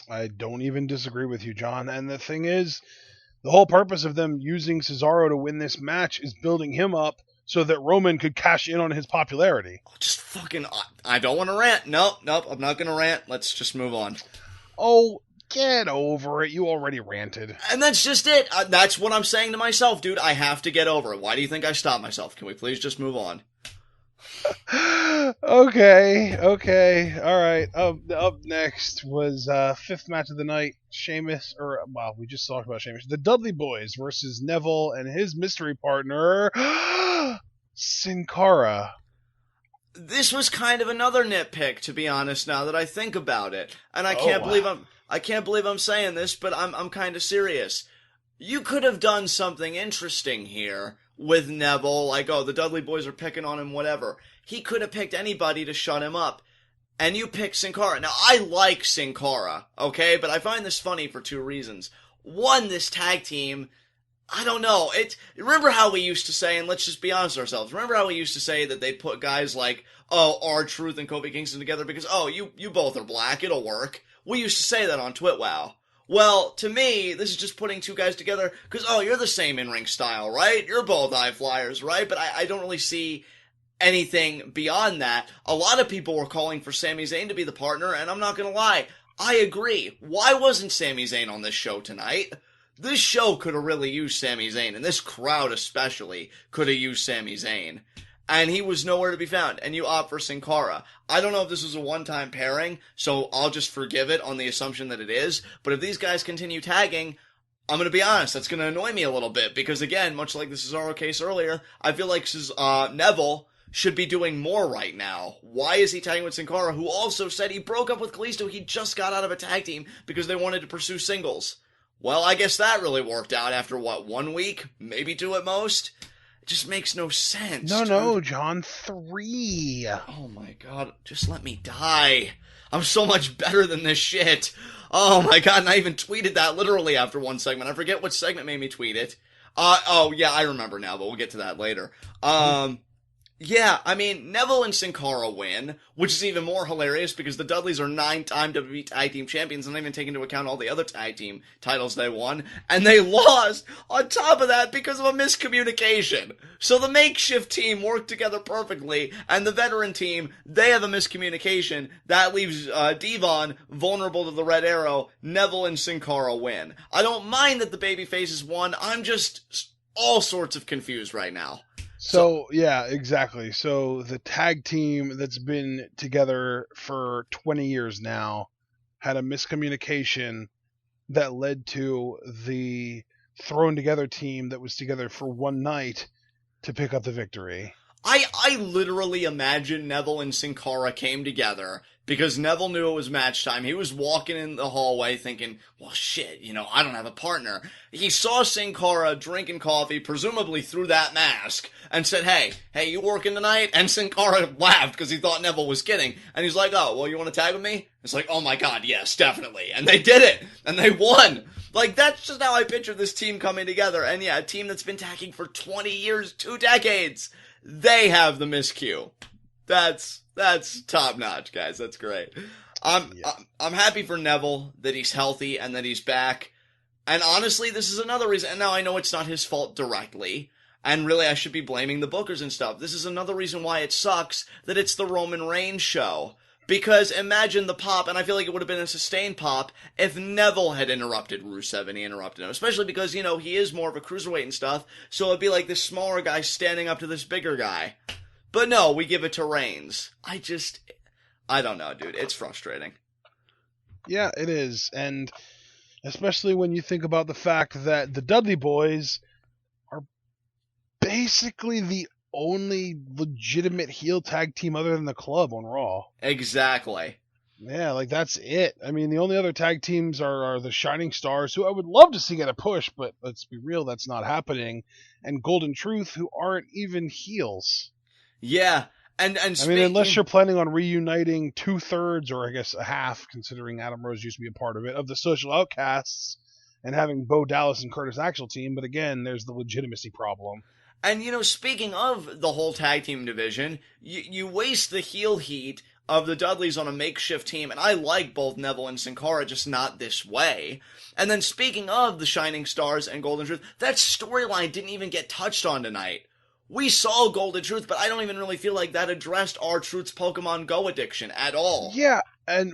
I don't even disagree with you, John. And the thing is, the whole purpose of them using Cesaro to win this match is building him up so that Roman could cash in on his popularity. Just fucking, I don't want to rant. Nope, I'm not going to rant. Let's just move on. Oh, get over it. You already ranted. And that's just it. That's what I'm saying to myself, dude. I have to get over it. Why do you think I stopped myself? Can we please just move on? Okay, all right. Up next was 5th match of the night. We just talked about Sheamus. The Dudley Boys versus Neville and his mystery partner, Sin Cara. This was kind of another nitpick, to be honest, now that I think about it. And I can't believe I'm saying this, but I'm kind of serious. You could have done something interesting here with Neville, like, oh, the Dudley Boys are picking on him, whatever. He could have picked anybody to shut him up. And you pick Sin Cara. Now, I like Sin Cara, okay? But I find this funny for 2 reasons. One, this tag team, I don't know. Remember how we used to say, and let's just be honest with ourselves, remember how we used to say that they put guys like, oh, R-Truth and Kofi Kingston together because, oh, you both are black, it'll work. We used to say that on TWitWoW. Well, to me, this is just putting 2 guys together because, oh, you're the same in-ring style, right? You're both high flyers, right? But I don't really see anything beyond that. A lot of people were calling for Sami Zayn to be the partner, and I'm not gonna lie, I agree. Why wasn't Sami Zayn on this show tonight? This show could have really used Sami Zayn, and this crowd especially could have used Sami Zayn. And he was nowhere to be found, and you opt for Sin Cara. I don't know if this was a one-time pairing, so I'll just forgive it on the assumption that it is, but if these guys continue tagging, I'm going to be honest, that's going to annoy me a little bit, because again, much like the Cesaro case earlier, I feel like Neville should be doing more right now. Why is he tagging with Sin Cara, who also said he broke up with Kalisto? He just got out of a tag team because they wanted to pursue singles. Well, I guess that really worked out after, 1 week? Maybe 2 at most? It just makes no sense. No, John, 3. Oh my god, just let me die. I'm so much better than this shit. Oh my god, and I even tweeted that literally after 1 segment. I forget what segment made me tweet it. Oh yeah, I remember now, but we'll get to that later. Yeah, I mean, Neville and Sin Cara win, which is even more hilarious because the Dudleys are 9-time WWE Tag Team Champions, and not even taking into account all the other tag team titles they won, and they lost on top of that because of a miscommunication. So the makeshift team worked together perfectly, and the veteran team, they have a miscommunication. That leaves Devon vulnerable to the Red Arrow. Neville and Sin Cara win. I don't mind that the baby faces won, I'm just all sorts of confused right now. So, yeah, exactly. So the tag team that's been together for 20 years now had a miscommunication that led to the thrown together team that was together for one night to pick up the victory. I literally imagine Neville and Sin Cara came together because Neville knew it was match time. He was walking in the hallway thinking, well, shit, I don't have a partner. He saw Sin Cara drinking coffee, presumably through that mask, and said, hey, you working tonight? And Sin Cara laughed because he thought Neville was kidding. And he's like, oh, well, you want to tag with me? It's like, oh my god, yes, definitely. And they did it. And they won. Like, that's just how I picture this team coming together. And yeah, a team that's been tagging for 20 years, 2 decades. They have the miscue. That's top notch, guys. That's great. I'm happy for Neville that he's healthy and that he's back. And honestly, this is another reason. And now I know it's not his fault directly. And really, I should be blaming the bookers and stuff. This is another reason why it sucks that it's the Roman Reigns show. Because imagine the pop, and I feel like it would have been a sustained pop if Neville had interrupted Rusev and he interrupted him. Especially because, he is more of a cruiserweight and stuff, so it'd be like this smaller guy standing up to this bigger guy. But no, we give it to Reigns. I don't know, dude. It's frustrating. Yeah, it is. And especially when you think about the fact that the Dudley Boys are basically the only legitimate heel tag team other than the Club on Raw. Exactly. Yeah, like that's it. I mean, the only other tag teams are the Shining Stars, who I would love to see get a push, but let's be real, that's not happening. And Golden Truth, who aren't even heels. Yeah, and I mean, unless you're planning on reuniting 2/3, or I guess a half, considering Adam Rose used to be a part of it, of the Social Outcasts, and having Bo Dallas and Curtis Axel team. But again, there's the legitimacy problem. And, speaking of the whole tag team division, you waste the heel heat of the Dudleys on a makeshift team, and I like both Neville and Sin Cara, just not this way. And then speaking of the Shining Stars and Golden Truth, that storyline didn't even get touched on tonight. We saw Golden Truth, but I don't even really feel like that addressed R-Truth's Pokemon Go addiction at all. Yeah, and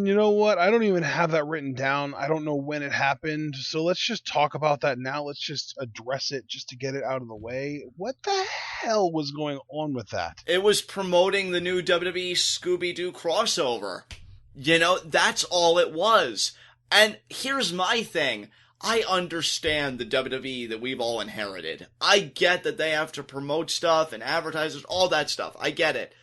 you know what? I don't even have that written down. I don't know when it happened, so let's just talk about that now. Let's just address it just to get it out of the way. What the hell was going on with that? It was promoting the new WWE Scooby-Doo crossover. That's all it was. And here's my thing. I understand the WWE that we've all inherited. I get that they have to promote stuff and advertisers, all that stuff. I get it.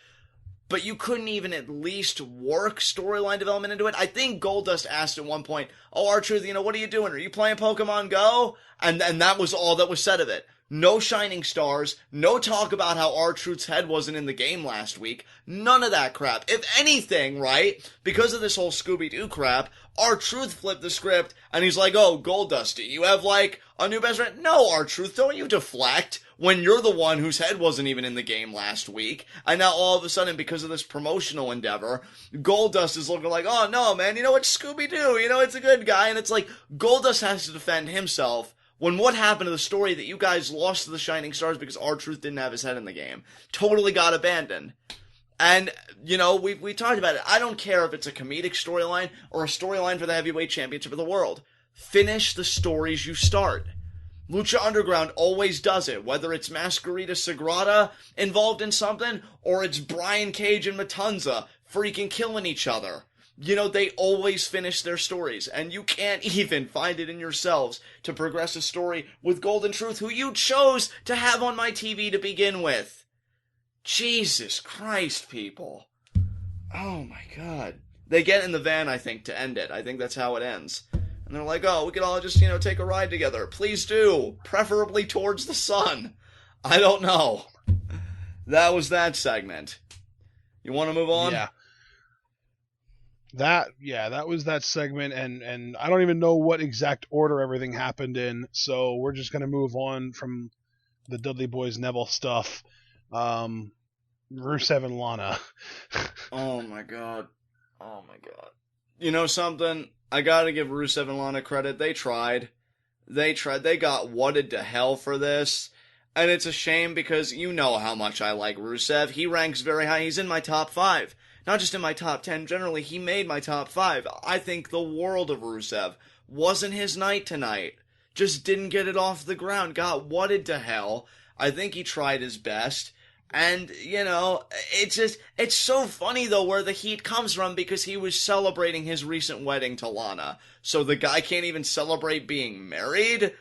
But you couldn't even at least work storyline development into it. I think Goldust asked at one point, oh, R-Truth, what are you doing? Are you playing Pokemon Go? And that was all that was said of it. No Shining Stars, no talk about how R-Truth's head wasn't in the game last week. None of that crap. If anything, right, because of this whole Scooby-Doo crap, R-Truth flipped the script, and he's like, oh, Goldust, do you have, a new best friend? No, R-Truth, don't you deflect when you're the one whose head wasn't even in the game last week. And now all of a sudden, because of this promotional endeavor, Goldust is looking like, oh, no, man, it's Scooby-Doo, it's a good guy. And it's like, Goldust has to defend himself. When what happened to the story that you guys lost to the Shining Stars because R-Truth didn't have his head in the game totally got abandoned. And, we talked about it. I don't care if it's a comedic storyline or a storyline for the heavyweight championship of the world. Finish the stories you start. Lucha Underground always does it, whether it's Masquerita Sagrada involved in something or it's Brian Cage and Matanza freaking killing each other. They always finish their stories, and you can't even find it in yourselves to progress a story with Golden Truth, who you chose to have on my TV to begin with. Jesus Christ, people. Oh my god. They get in the van, I think, to end it. I think that's how it ends. And they're like, oh, we could all just, take a ride together. Please do. Preferably towards the sun. I don't know. That was that segment. You want to move on? Yeah. That was that segment, and I don't even know what exact order everything happened in, so we're just going to move on from the Dudley Boys Neville stuff. Rusev and Lana. Oh my god. You know something? I gotta give Rusev and Lana credit. They tried. They got whatted to hell for this. And it's a shame because you know how much I like Rusev. He ranks very high. He's in my top 5. Not just in my top 10, generally, he made my top 5. I think the world of Rusev. Wasn't his night tonight. Just didn't get it off the ground. Got whatted to hell. I think he tried his best. And, you know, it's so funny, though, where the heat comes from, because he was celebrating his recent wedding to Lana. So the guy can't even celebrate being married?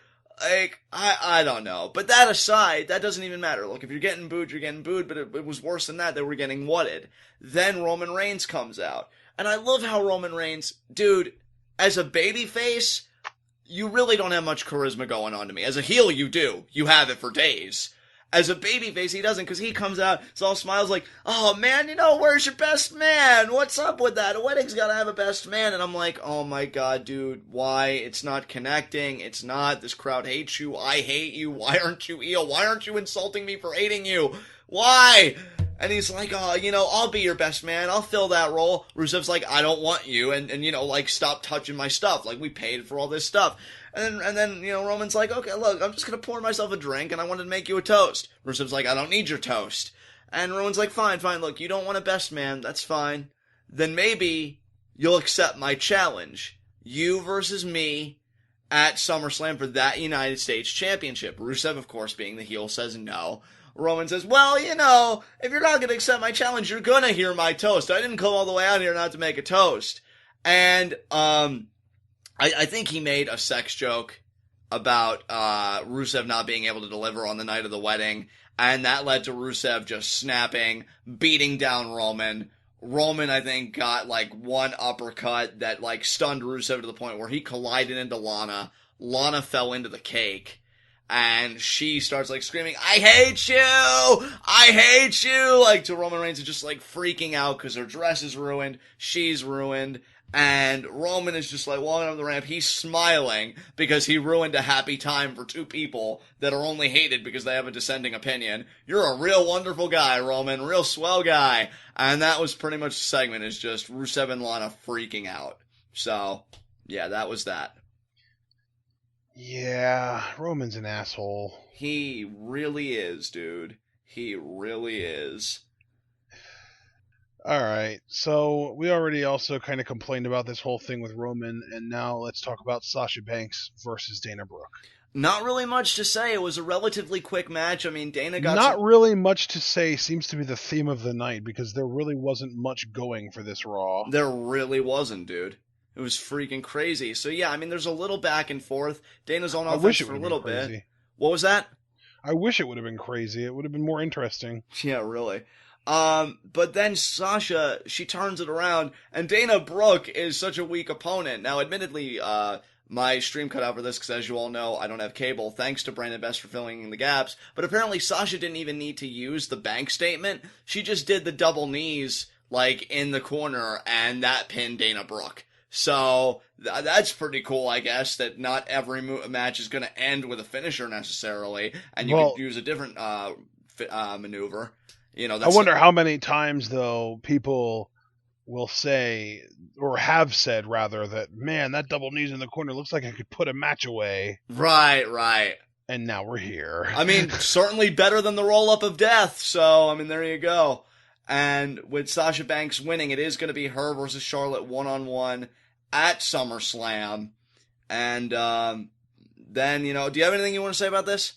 Like, I don't know. But that aside, that doesn't even matter. Look, if you're getting booed, you're getting booed, but it was worse than that. They were getting whatted. Then Roman Reigns comes out. And I love how Roman Reigns, dude, as a babyface, you really don't have much charisma going on to me. As a heel, you do. You have it for days. As a babyface, he doesn't, because he comes out, it's all smiles like, oh man, you know, where's your best man? What's up with that? A wedding's gotta have a best man. And I'm like, oh my god, dude, why? It's not connecting. It's not. This crowd hates you. I hate you. Why aren't you heel? Why aren't you insulting me for hating you? Why? And he's like, oh, you know, I'll be your best man. I'll fill that role. Rusev's like, I don't want you. And you know, like, stop touching my stuff. Like, we paid for all this stuff. And then, you know, Roman's like, okay, look, I'm just going to pour myself a drink, and I wanted to make you a toast. Rusev's like, I don't need your toast. And Roman's like, fine, look, you don't want a best man, that's fine. Then maybe you'll accept my challenge. You versus me at SummerSlam for that United States Championship. Rusev, of course, being the heel, says no. Roman says, well, you know, if you're not going to accept my challenge, you're going to hear my toast. I didn't come all the way out here not to make a toast. And, I think he made a sex joke about Rusev not being able to deliver on the night of the wedding, and that led to Rusev just snapping, beating down Roman. Roman, I think, got like one uppercut that like stunned Rusev to the point where he collided into Lana. Lana fell into the cake, and she starts like screaming, I hate you! I hate you! Like to Roman Reigns, is just like freaking out because her dress is ruined, she's ruined. And Roman is just like walking up the ramp. He's smiling because he ruined a happy time for two people that are only hated because they have a dissenting opinion. You're a real wonderful guy, Roman. Real swell guy. And that was pretty much the segment, is just Rusev and Lana freaking out. So, yeah, that was that. Yeah, Roman's an asshole. He really is, dude. He really is. Alright, so we already also kind of complained about this whole thing with Roman, and now let's talk about Sasha Banks versus Dana Brooke. Not really much to say. It was a relatively quick match. I mean, Dana got Not really much to say seems to be the theme of the night, because there really wasn't much going for this Raw. There really wasn't, dude. It was freaking crazy. So yeah, I mean, there's a little back and forth. Dana's on offense for a little bit. What was that? I wish it would have been crazy. It would have been more interesting. Yeah, really. But then Sasha, she turns it around, and Dana Brooke is such a weak opponent. Now, admittedly, my stream cut out for this because, as you all know, I don't have cable. Thanks to Brandon Best for filling in the gaps. But apparently Sasha didn't even need to use the bank statement. She just did the double knees, like, in the corner, and that pinned Dana Brooke. So, that's pretty cool, I guess, that not every match is going to end with a finisher necessarily, and you can use a different maneuver. You know, that's I wonder how many times, though, people will say, or have said, rather, that, man, that double knees in the corner looks like I could put a match away. Right. And now we're here. I mean, certainly better than the roll-up of death, so, I mean, there you go. And with Sasha Banks winning, it is going to be her versus Charlotte one-on-one at SummerSlam. And then, you know, do you have anything you want to say about this?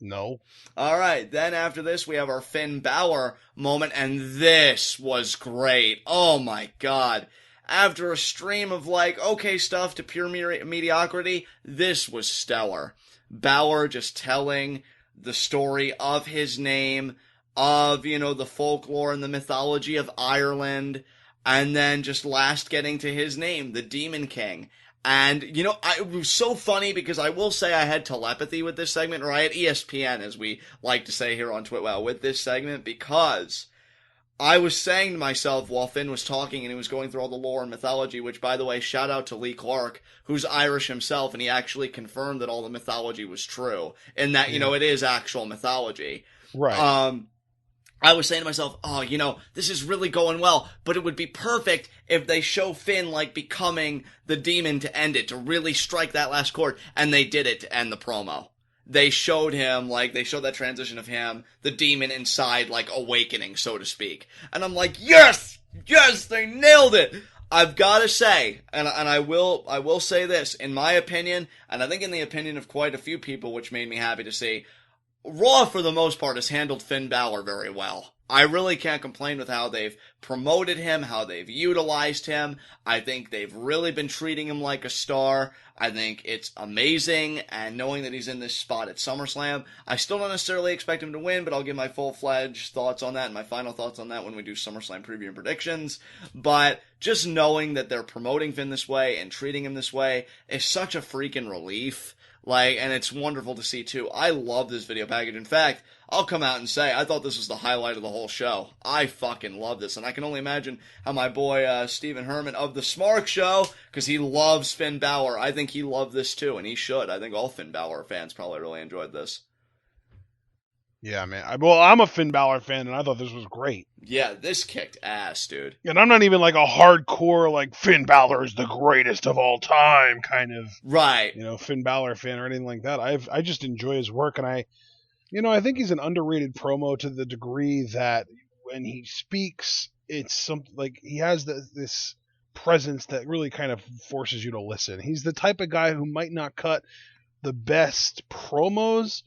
No. All right, then after this, we have our Finn Balor moment, and this was great. Oh, my God. After a stream of, like, okay stuff to pure mediocrity, this was stellar. Balor just telling the story of his name, of, you know, the folklore and the mythology of Ireland, and then just last getting to his name, the Demon King. And, you know, it was so funny because I will say I had telepathy with this segment, or I had ESPN, as we like to say here on TWitWoW, with this segment, because I was saying to myself while Finn was talking and he was going through all the lore and mythology, which, by the way, shout out to Lee Clark, who's Irish himself, and he actually confirmed that all the mythology was true, and that, you know, it is actual mythology. Right. I was saying to myself, oh, you know, this is really going well, but it would be perfect if they show Finn, like, becoming the demon to end it, to really strike that last chord, and they did it to end the promo. They showed him, like, they showed that transition of him, the demon inside, like, awakening, so to speak. And I'm like, yes, they nailed it! I've gotta say, and I will say this, in my opinion, and I think in the opinion of quite a few people, which made me happy to see, Raw, for the most part, has handled Finn Balor very well. I really can't complain with how they've promoted him, how they've utilized him. I think they've really been treating him like a star. I think it's amazing, and knowing that he's in this spot at SummerSlam, I still don't necessarily expect him to win, but I'll give my full-fledged thoughts on that and my final thoughts on that when we do SummerSlam preview and predictions. But just knowing that they're promoting Finn this way and treating him this way is such a freaking relief. And it's wonderful to see, too. I love this video package. In fact, I'll come out and say, I thought this was the highlight of the whole show. I fucking love this, and I can only imagine how my boy, Stephen Herman of The Smark Show, because he loves Finn Balor, I think he loved this, too, and he should. I think all Finn Balor fans probably really enjoyed this. Yeah, man. I'm a Finn Balor fan, and I thought this was great. Yeah, this kicked ass, dude. And I'm not even like a hardcore, Finn Balor is the greatest of all time kind of, right, Finn Balor fan or anything like that. I just enjoy his work, and I think he's an underrated promo to the degree that when he speaks, it's something he has this presence that really kind of forces you to listen. He's the type of guy who might not cut the best promos,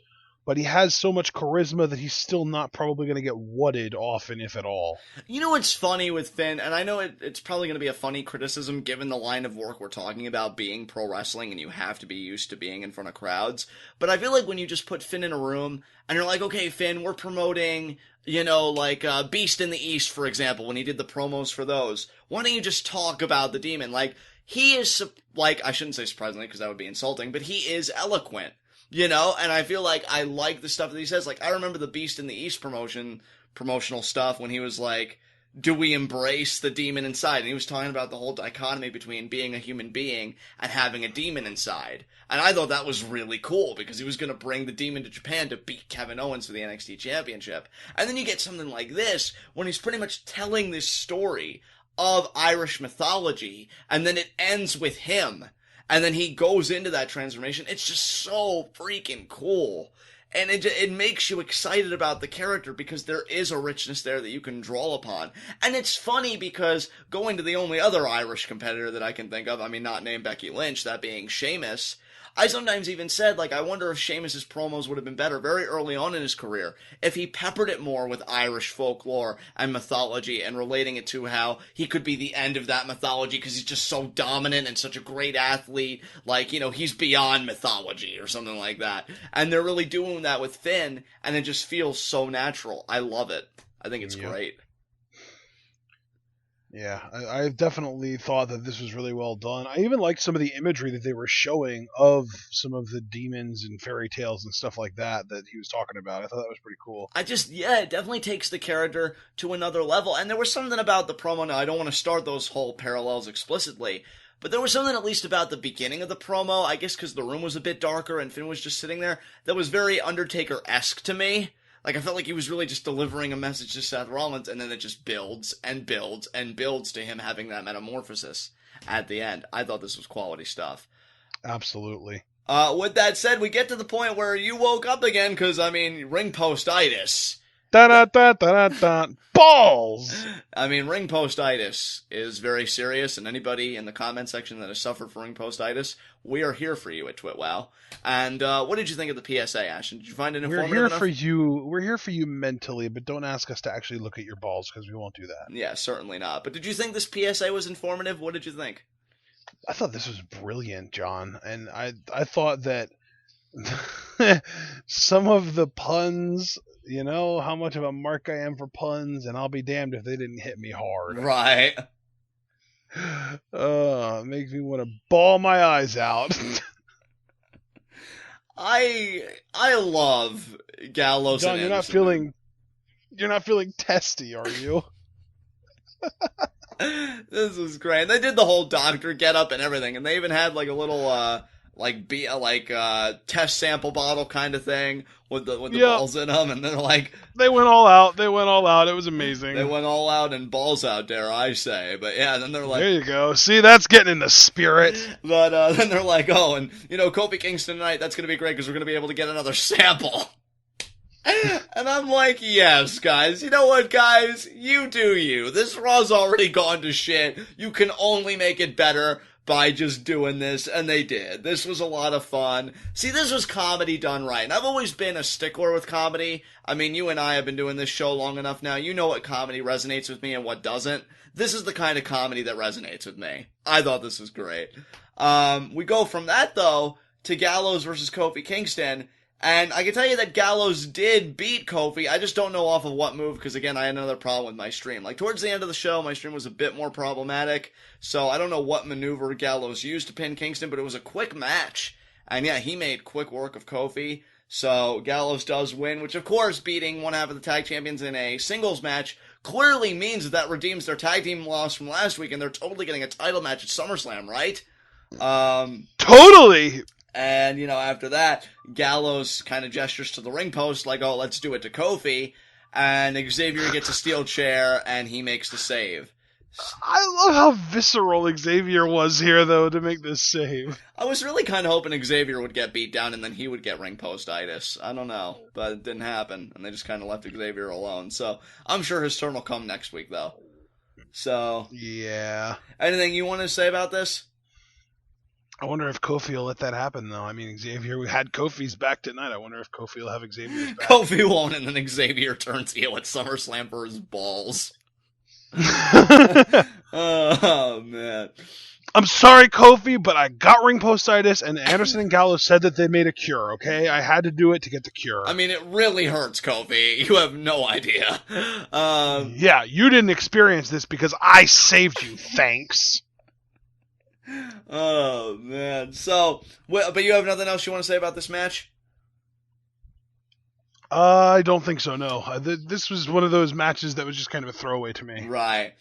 but he has so much charisma that he's still not probably going to get wutted often, if at all. You know what's funny with Finn, and I know it's probably going to be a funny criticism given the line of work we're talking about being pro wrestling and you have to be used to being in front of crowds, but I feel like when you just put Finn in a room and you're like, okay, Finn, we're promoting, Beast in the East, for example, when he did the promos for those, why don't you just talk about the Demon? He is, I shouldn't say surprisingly because that would be insulting, but he is eloquent. And I feel like I like the stuff that he says. I remember the Beast in the East promotional stuff when he was like, do we embrace the demon inside? And he was talking about the whole dichotomy between being a human being and having a demon inside. And I thought that was really cool because he was going to bring the demon to Japan to beat Kevin Owens for the NXT Championship. And then you get something like this when he's pretty much telling this story of Irish mythology, and then it ends with him. And then he goes into that transformation. It's just so freaking cool. And it makes you excited about the character because there is a richness there that you can draw upon. And it's funny because going to the only other Irish competitor that I can think of, not named Becky Lynch, that being Sheamus, I sometimes even said, I wonder if Sheamus's promos would have been better very early on in his career if he peppered it more with Irish folklore and mythology and relating it to how he could be the end of that mythology because he's just so dominant and such a great athlete. He's beyond mythology or something like that. And they're really doing that with Finn, and it just feels so natural. I love it. I think it's great. Yeah, I definitely thought that this was really well done. I even liked some of the imagery that they were showing of some of the demons and fairy tales and stuff like that he was talking about. I thought that was pretty cool. It definitely takes the character to another level. And there was something about the promo, now I don't want to start those whole parallels explicitly, but there was something at least about the beginning of the promo, I guess because the room was a bit darker and Finn was just sitting there, that was very Undertaker-esque to me. I felt like he was really just delivering a message to Seth Rollins, and then it just builds and builds and builds to him having that metamorphosis at the end. I thought this was quality stuff. Absolutely. With that said, we get to the point where you woke up again, because, ring post-itis. Da-da-da-da-da-da. Balls! Ring post-itis is very serious, and anybody in the comment section that has suffered from ring post-itis, we are here for you at TWitWoW. And what did you think of the PSA, Ashton? Did you find it informative enough? We're here for you mentally, but don't ask us to actually look at your balls, because we won't do that. Yeah, certainly not. But did you think this PSA was informative? What did you think? I thought this was brilliant, John, and I thought that some of the puns, how much of a mark I am for puns, and I'll be damned if they didn't hit me hard. Right. It makes me want to bawl my eyes out. I love Gallows. John, and you're not feeling testy, are you? This was great. They did the whole doctor get up and everything, and they even had a little test sample bottle kind of thing with the balls in them, and they're they went all out. It was amazing. They went all out and balls out, dare I say. But yeah, then they're like, there you go. See, that's getting in the spirit. But then they're like, oh, and Kofi Kingston tonight, that's gonna be great because we're gonna be able to get another sample. And I'm like, yes, guys. You know what, guys? You do you. This Raw's already gone to shit. You can only make it better by just doing this, and they did. This was a lot of fun. See, this was comedy done right, and I've always been a stickler with comedy. I mean, you and I have been doing this show long enough now. You know what comedy resonates with me and what doesn't. This is the kind of comedy that resonates with me. I thought this was great. We go from that, though, to Gallows versus Kofi Kingston, and I can tell you that Gallows did beat Kofi. I just don't know off of what move, because again, I had another problem with my stream. Like, towards the end of the show, my stream was a bit more problematic, so I don't know what maneuver Gallows used to pin Kingston, but it was a quick match. And yeah, he made quick work of Kofi, so Gallows does win, which of course, beating one half of the tag champions in a singles match clearly means that redeems their tag team loss from last week, and they're totally getting a title match at SummerSlam, right? Totally! And, after that, Gallows kind of gestures to the ring post like, oh, let's do it to Kofi. And Xavier gets a steel chair, and he makes the save. I love how visceral Xavier was here, though, to make this save. I was really kind of hoping Xavier would get beat down, and then he would get ring post-itis. I don't know, but it didn't happen, and they just kind of left Xavier alone. So, I'm sure his turn will come next week, though. So, yeah. Anything you want to say about this? I wonder if Kofi will let that happen, though. I mean, Xavier had Kofi's back tonight. I wonder if Kofi will have Xavier's back. Kofi won't, and then Xavier turns heel at SummerSlam for his balls. Oh, man. I'm sorry, Kofi, but I got ring postitis, and Anderson and Gallows said that they made a cure, okay? I had to do it to get the cure. I mean, it really hurts, Kofi. You have no idea. Yeah, you didn't experience this because I saved you, thanks. Oh, man. So, but you have nothing else you want to say about this match? I don't think so, no. This was one of those matches that was just kind of a throwaway to me. Right.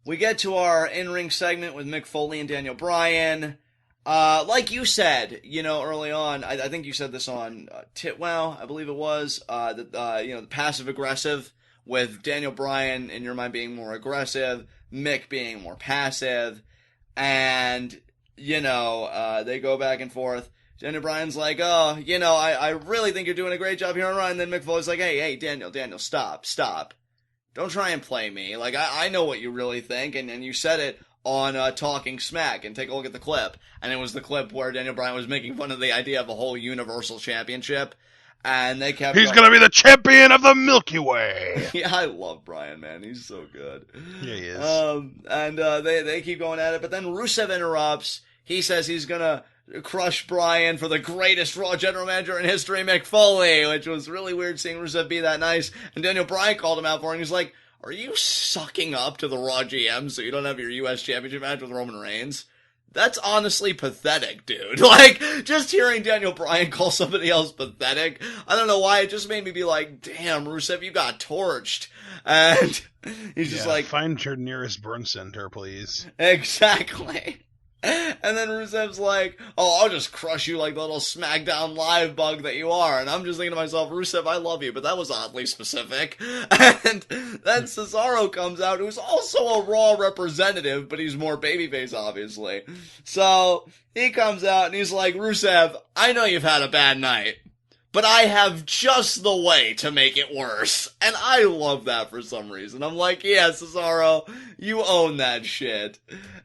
We get to our in-ring segment with Mick Foley and Daniel Bryan. Like you said, early on, I think you said this on TWitWoW, I believe it was, the passive-aggressive, with Daniel Bryan, in your mind, being more aggressive, Mick being more passive. And, they go back and forth. Daniel Bryan's like, oh, I really think you're doing a great job here on Raw. And then Mick Foley's like, hey, Daniel, stop. Don't try and play me. Like, I know what you really think, and you said it on Talking Smack, and take a look at the clip. And it was the clip where Daniel Bryan was making fun of the idea of a whole Universal Championship. And they kept He's going to be the champion of the Milky Way. Yeah, I love Bryan, man. He's so good. Yeah, he is. And they keep going at it, but then Rusev interrupts. He says he's going to crush Bryan for the greatest Raw general manager in history, Mick Foley, which was really weird seeing Rusev be that nice. And Daniel Bryan called him out for it, and he's like, are you sucking up to the Raw GM so you don't have your U.S. Championship match with Roman Reigns? That's honestly pathetic, dude. Like, just hearing Daniel Bryan call somebody else pathetic, I don't know why, it just made me be like, damn, Rusev, you got torched. And he's just like, find your nearest burn center, please. Exactly. And then Rusev's like, oh, I'll just crush you like the little SmackDown Live bug that you are. And I'm just thinking to myself, Rusev, I love you, but that was oddly specific. And then Cesaro comes out, who's also a Raw representative, but he's more babyface, obviously. So he comes out and he's like, Rusev, I know you've had a bad night, but I have just the way to make it worse. And I love that for some reason. I'm like, yeah, Cesaro, you own that shit.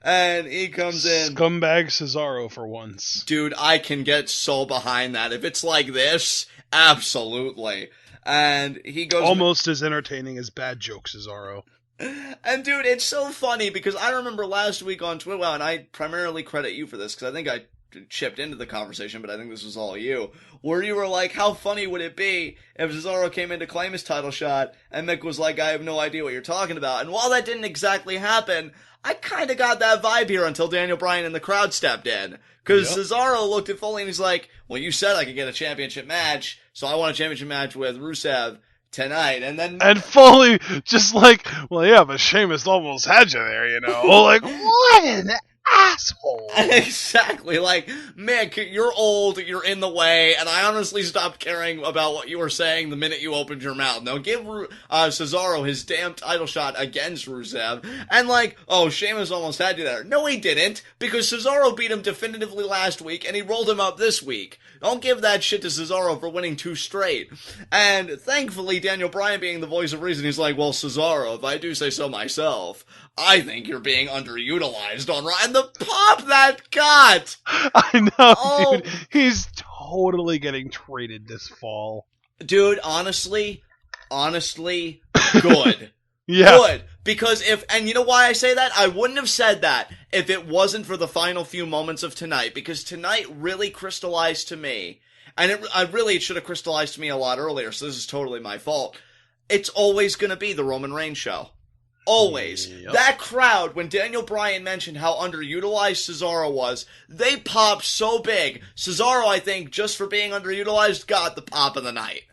And he comes in. Scumbag Cesaro for once. Dude, I can get so behind that. If it's like this, absolutely. And he goes. Almost as entertaining as bad joke Cesaro. And dude, it's so funny because I remember last week on TWitWoW, and I primarily credit you for this because I think I chipped into the conversation, but I think this was all you, where you were like, how funny would it be if Cesaro came in to claim his title shot, and Mick was like, I have no idea what you're talking about. And while that didn't exactly happen, I kind of got that vibe here until Daniel Bryan and the crowd stepped in. Because Cesaro looked at Foley and he's like, well, you said I could get a championship match, so I want a championship match with Rusev tonight. And Foley just like, well, yeah, but Sheamus almost had you there, Like, what an asshole. Exactly. Like, Mick, you're old, you're in the way, and I honestly stopped caring about what you were saying the minute you opened your mouth. Now give Cesaro his damn title shot against Rusev, and like, oh, Sheamus almost had you there. No, he didn't, because Cesaro beat him definitively last week, and he rolled him up this week. Don't give that shit to Cesaro for winning 2 straight. And thankfully, Daniel Bryan being the voice of reason, he's like, well, Cesaro, if I do say so myself, I think you're being underutilized on Raw. And And the pop that got! I know, Oh. dude. He's totally getting traded this fall. Dude, honestly, good. Yeah. Good. Because and you know why I say that? I wouldn't have said that if it wasn't for the final few moments of tonight, because tonight really crystallized to me, and it should have crystallized to me a lot earlier, so this is totally my fault. It's always gonna be the Roman Reigns show. Always. Yep. That crowd, when Daniel Bryan mentioned how underutilized Cesaro was, they popped so big. Cesaro, I think, just for being underutilized, got the pop of the night.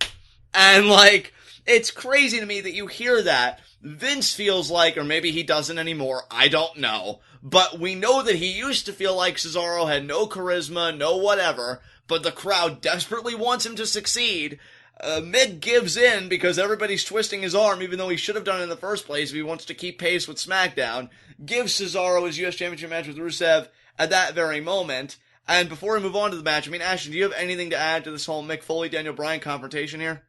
And, like, it's crazy to me that you hear that. Vince feels like, or maybe he doesn't anymore, I don't know, but we know that he used to feel like Cesaro had no charisma, no whatever, but the crowd desperately wants him to succeed. Mick gives in because everybody's twisting his arm, even though he should have done it in the first place if he wants to keep pace with SmackDown. Gives Cesaro his U.S. Championship match with Rusev at that very moment. And before we move on to the match, Ashton, do you have anything to add to this whole Mick Foley-Daniel Bryan confrontation here?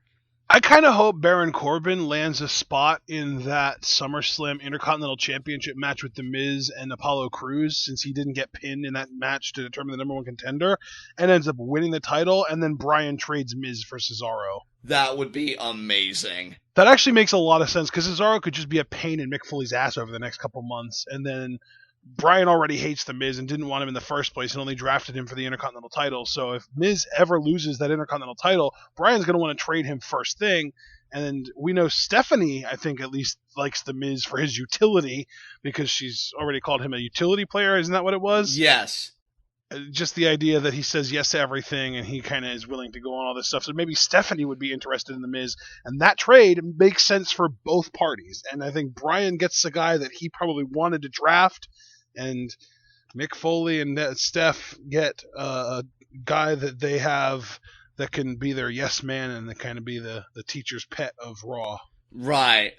I kind of hope Baron Corbin lands a spot in that SummerSlam Intercontinental Championship match with The Miz and Apollo Crews, since he didn't get pinned in that match to determine the number one contender, and ends up winning the title, and then Bryan trades Miz for Cesaro. That would be amazing. That actually makes a lot of sense, because Cesaro could just be a pain in Mick Foley's ass over the next couple months, and then Bryan already hates The Miz and didn't want him in the first place and only drafted him for the Intercontinental title. So if Miz ever loses that Intercontinental title, Bryan's going to want to trade him first thing. And we know Stephanie, I think, at least likes The Miz for his utility, because she's already called him a utility player. Isn't that what it was? Yes. Just the idea that he says yes to everything and he kind of is willing to go on all this stuff. So maybe Stephanie would be interested in The Miz. And that trade makes sense for both parties. And I think Bryan gets the guy that he probably wanted to draft. And Mick Foley and Steph get a guy that they have that can be their yes man and that kind of be the teacher's pet of Raw. Right.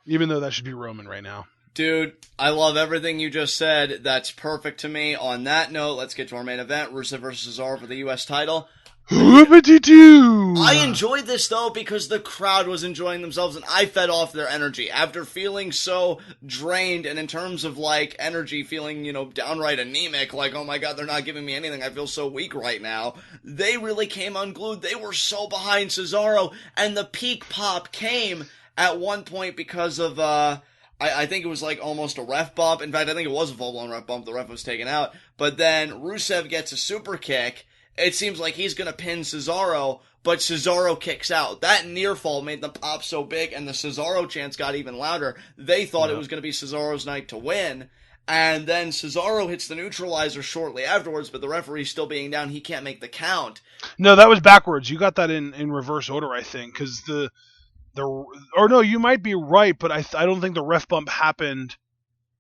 Even though that should be Roman right now. Dude, I love everything you just said. That's perfect to me. On that note, let's get to our main event, Rusev versus Cesaro for the U.S. title. I enjoyed this, though, because the crowd was enjoying themselves, and I fed off their energy. After feeling so drained, and in terms of, like, energy, feeling, downright anemic, like, oh my god, they're not giving me anything, I feel so weak right now, they really came unglued. They were so behind Cesaro, and the peak pop came at one point because of, I think it was like almost a ref bump. In fact, I think it was a full-blown ref bump. The ref was taken out. But then Rusev gets a super kick. It seems like he's going to pin Cesaro, but Cesaro kicks out. That near fall made them pop so big, and the Cesaro chants got even louder. They thought it was going to be Cesaro's night to win. And then Cesaro hits the neutralizer shortly afterwards, but the referee's still being down. He can't make the count. No, that was backwards. You got that in reverse order, I think, because or no, you might be right, but I don't think the ref bump happened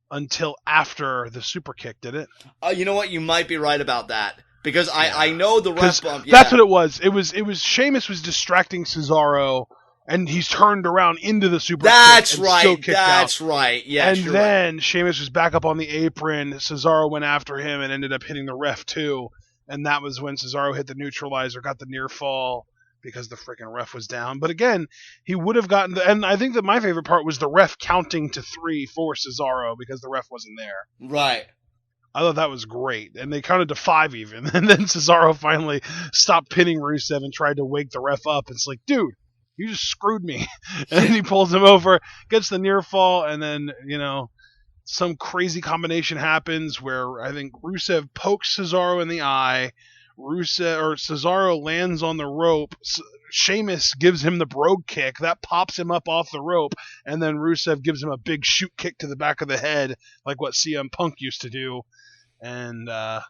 until after the super kick, did it? You know what? You might be right about that. Because I know the ref bump. Yeah. That's what it was. It was Sheamus was distracting Cesaro, and he's turned around into the super kick. That's out. right. Yes, and then Sheamus was back up on the apron. Cesaro went after him and ended up hitting the ref too. And that was when Cesaro hit the neutralizer, got the near fall, because the freaking ref was down. But again, he would have gotten and I think that my favorite part was the ref counting to 3 for Cesaro because the ref wasn't there. Right. I thought that was great. And they counted to 5 even. And then Cesaro finally stopped pinning Rusev and tried to wake the ref up. It's like, dude, you just screwed me. And then he pulls him over, gets the near fall, and then, some crazy combination happens where I think Rusev pokes Cesaro in the eye. Cesaro lands on the rope. Sheamus gives him the brogue kick. That pops him up off the rope. And then Rusev gives him a big shoot kick to the back of the head, like what CM Punk used to do. And, that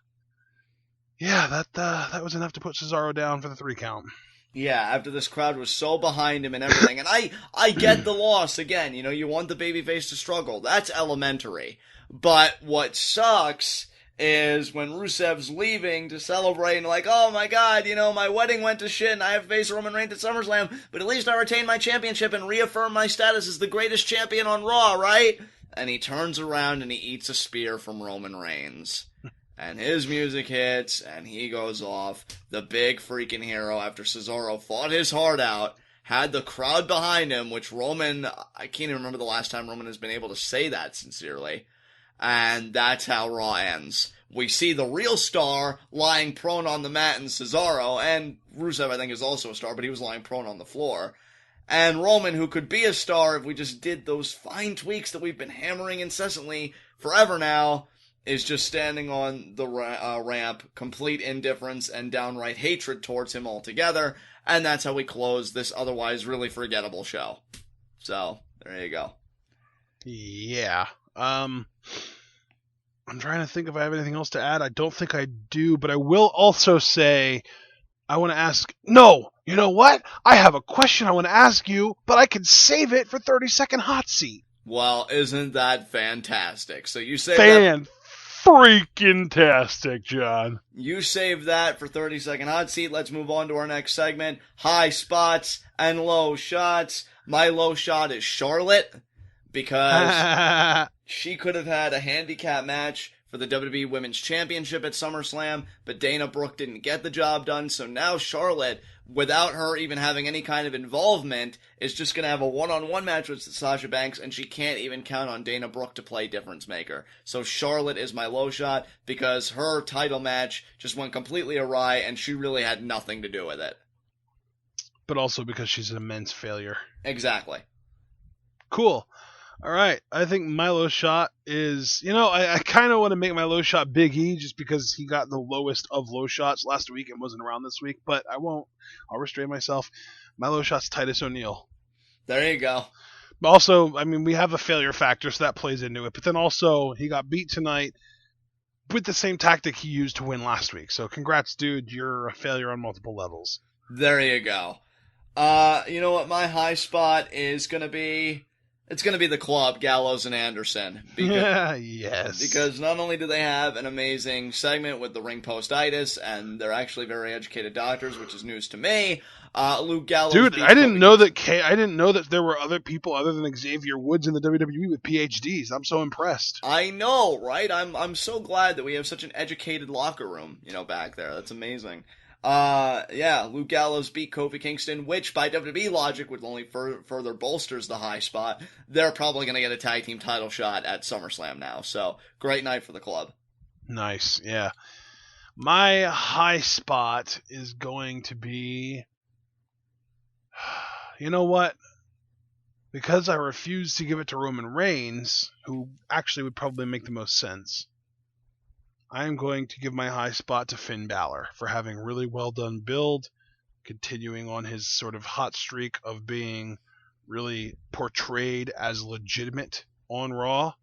was enough to put Cesaro down for the 3 count. Yeah, after this crowd was so behind him and everything. And I get the loss again. You want the babyface to struggle. That's elementary. But what sucks is when Rusev's leaving to celebrate and like, oh my god, my wedding went to shit and I have to face Roman Reigns at SummerSlam, but at least I retained my championship and reaffirmed my status as the greatest champion on Raw, right? And he turns around and he eats a spear from Roman Reigns. And his music hits and he goes off, the big freaking hero, after Cesaro fought his heart out, had the crowd behind him, which Roman, I can't even remember the last time Roman has been able to say that sincerely. And that's how Raw ends. We see the real star lying prone on the mat in Cesaro, and Rusev, I think, is also a star, but he was lying prone on the floor. And Roman, who could be a star if we just did those fine tweaks that we've been hammering incessantly forever now, is just standing on the ramp, complete indifference and downright hatred towards him altogether, and that's how we close this otherwise really forgettable show. So, there you go. Yeah. I'm trying to think if I have anything else to add. I don't think I do, but I will also say I want to ask... No! You know what? I have a question I want to ask you, but I can save it for 30-second hot seat. Well, isn't that fantastic? So you say Freaking-tastic, John. You save that for 30-second hot seat. Let's move on to our next segment. High spots and low shots. My low shot is Charlotte, because she could have had a handicap match for the WWE Women's Championship at SummerSlam, but Dana Brooke didn't get the job done, so now Charlotte, without her even having any kind of involvement, is just going to have a one-on-one match with Sasha Banks, and she can't even count on Dana Brooke to play difference maker. So Charlotte is my low shot, because her title match just went completely awry, and she really had nothing to do with it. But also because she's an immense failure. Exactly. Cool. All right. I think my low shot is, I kind of want to make my low shot Big E just because he got the lowest of low shots last week and wasn't around this week, but I won't. I'll restrain myself. My low shot's Titus O'Neil. There you go. But also, we have a failure factor, so that plays into it. But then also, he got beat tonight with the same tactic he used to win last week. So congrats, dude. You're a failure on multiple levels. There you go. You know what? My high spot is going to be... It's going to be the club, Gallows and Anderson. Because, yes. Because not only do they have an amazing segment with the ring post-itis, and they're actually very educated doctors, which is news to me. Luke Gallows. Dude, I didn't know that there were other people other than Xavier Woods in the WWE with PhDs. I'm so impressed. I know, right? I'm so glad that we have such an educated locker room, back there. That's amazing. Luke Gallows beat Kofi Kingston, which by WWE logic would only further bolsters the high spot. They're probably going to get a tag team title shot at SummerSlam now. So, great night for the club. Nice, yeah. My high spot is going to be... You know what? Because I refuse to give it to Roman Reigns, who actually would probably make the most sense, I am going to give my high spot to Finn Balor for having really well done build, continuing on his sort of hot streak of being really portrayed as legitimate on Raw.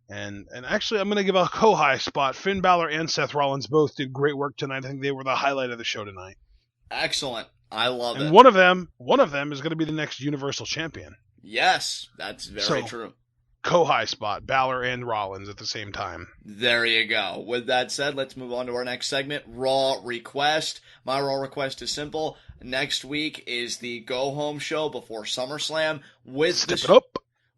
And actually, I'm going to give a co-high spot. Finn Balor and Seth Rollins both did great work tonight. I think they were the highlight of the show tonight. Excellent. I love it. And one of them is going to be the next Universal Champion. Yes, that's very true. Co-high spot, Balor and Rollins at the same time. There you go. With that said, let's move on to our next segment, Raw Request. My Raw Request is simple. Next week is the go-home show before SummerSlam. Step it up.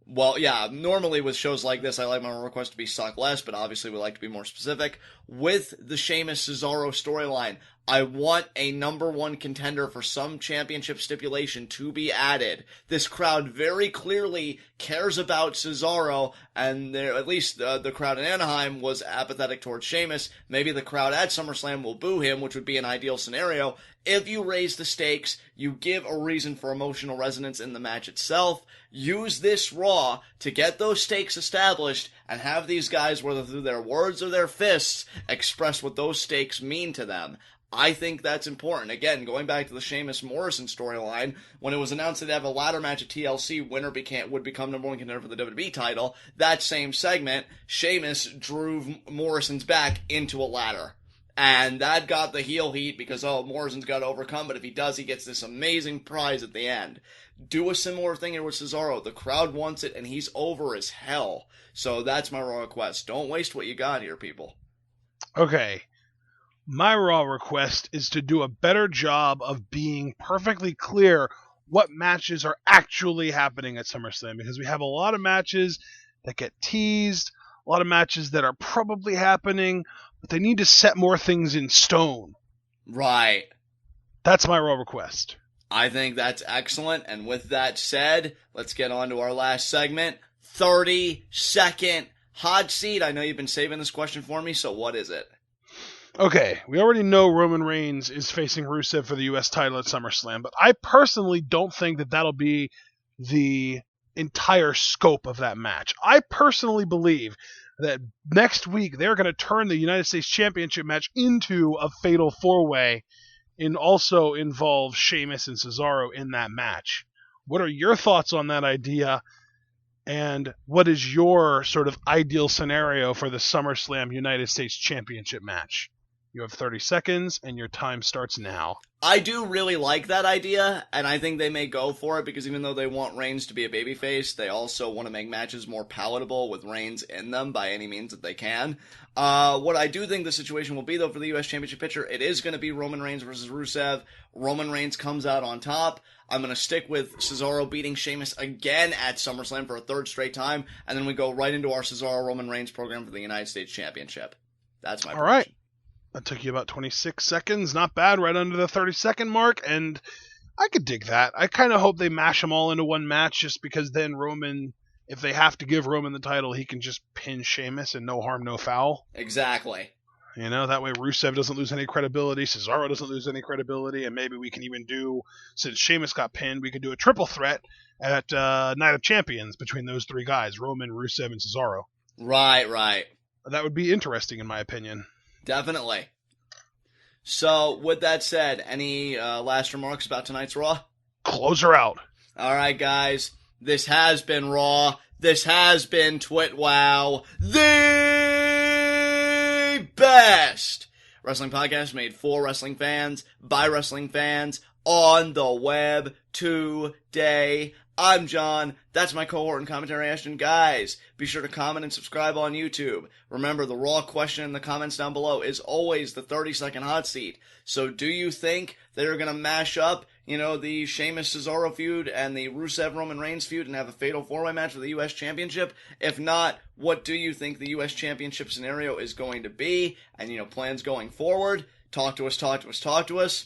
Well, yeah, normally with shows like this, I like my Raw Request to be suck less, but obviously we like to be more specific. With the Sheamus Cesaro storyline, I want a number one contender for some championship stipulation to be added. This crowd very clearly cares about Cesaro, and at least the crowd in Anaheim was apathetic towards Sheamus. Maybe the crowd at SummerSlam will boo him, which would be an ideal scenario. If you raise the stakes, you give a reason for emotional resonance in the match itself. Use this Raw to get those stakes established and have these guys, whether through their words or their fists, express what those stakes mean to them. I think that's important. Again, going back to the Sheamus Morrison storyline, when it was announced that they have a ladder match at TLC, winner would become number one contender for the WWE title, that same segment, Sheamus drew Morrison's back into a ladder. And that got the heel heat because, Morrison's got to overcome, but if he does, he gets this amazing prize at the end. Do a similar thing here with Cesaro. The crowd wants it, and he's over as hell. So that's my Raw request. Don't waste what you got here, people. Okay. My Raw request is to do a better job of being perfectly clear what matches are actually happening at SummerSlam, because we have a lot of matches that get teased, a lot of matches that are probably happening, but they need to set more things in stone. Right. That's my Raw request. I think that's excellent, and with that said, let's get on to our last segment, 30-second Hot seat, I know you've been saving this question for me, so what is it? Okay, we already know Roman Reigns is facing Rusev for the U.S. title at SummerSlam, but I personally don't think that that'll be the entire scope of that match. I personally believe that next week they're going to turn the United States Championship match into a fatal four-way and also involve Sheamus and Cesaro in that match. What are your thoughts on that idea? And what is your sort of ideal scenario for the SummerSlam United States Championship match? You have 30 seconds, and your time starts now. I do really like that idea, and I think they may go for it because even though they want Reigns to be a babyface, they also want to make matches more palatable with Reigns in them by any means that they can. What I do think the situation will be, though, for the U.S. Championship picture, it is going to be Roman Reigns versus Rusev. Roman Reigns comes out on top. I'm going to stick with Cesaro beating Sheamus again at SummerSlam for a third straight time, and then we go right into our Cesaro-Roman Reigns program for the United States Championship. That's my prediction. All right. That took you about 26 seconds. Not bad, right under the 30-second mark, and I could dig that. I kind of hope they mash them all into one match just because then Roman, if they have to give Roman the title, he can just pin Sheamus and no harm, no foul. Exactly. You know, that way Rusev doesn't lose any credibility, Cesaro doesn't lose any credibility, and maybe we can even do, since Sheamus got pinned, we could do a triple threat at Night of Champions between those three guys, Roman, Rusev, and Cesaro. Right. That would be interesting, in my opinion. Definitely. So, with that said, any last remarks about tonight's Raw? Close her out. All right, guys. This has been Raw. This has been TWitWoW, the best wrestling podcast made for wrestling fans, by wrestling fans, on the web today. I'm John. That's my cohort and commentary, Ashton. Guys, be sure to comment and subscribe on YouTube. Remember, the Raw question in the comments down below is always the 30-second hot seat. So do you think they're going to mash up, the Sheamus-Cesaro feud and the Rusev-Roman Reigns feud and have a fatal four-way match for the U.S. Championship? If not, what do you think the U.S. Championship scenario is going to be? And, plans going forward? Talk to us.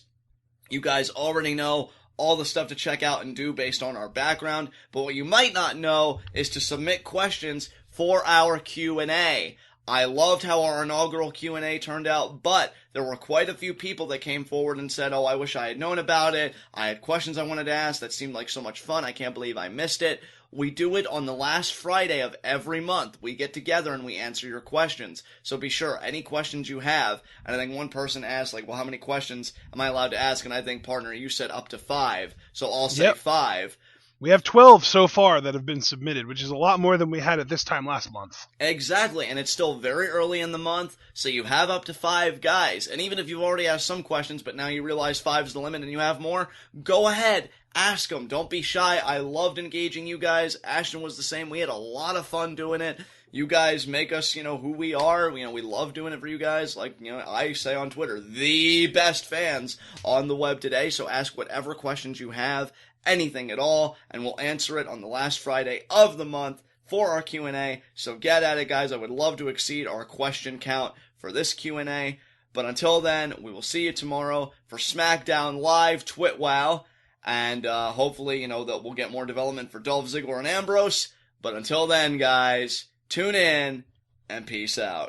You guys already know all the stuff to check out and do based on our background, but what you might not know is to submit questions for our Q&A. I loved how our inaugural Q&A turned out, but there were quite a few people that came forward and said, I wish I had known about it. I had questions I wanted to ask that seemed like so much fun. I can't believe I missed it. We do it on the last Friday of every month. We get together and we answer your questions. So be sure, any questions you have, and I think one person asked, how many questions am I allowed to ask? And I think, partner, you said up to 5. So I'll say 5. We have 12 so far that have been submitted, which is a lot more than we had at this time last month. Exactly, and it's still very early in the month, so you have up to 5 guys. And even if you've already asked some questions, but now you realize 5 is the limit and you have more, go ahead, ask them. Don't be shy. I loved engaging you guys. Ashton was the same. We had a lot of fun doing it. You guys make us, who we are. We love doing it for you guys. I say on Twitter, the best fans on the web today. So ask whatever questions you have, anything at all, and we'll answer it on the last Friday of the month for our Q&A. So get at it, guys. I would love to exceed our question count for this Q&A. But until then, we will see you tomorrow for SmackDown Live TWitWoW. And hopefully, that we'll get more development for Dolph Ziggler and Ambrose. But until then, guys, tune in and peace out.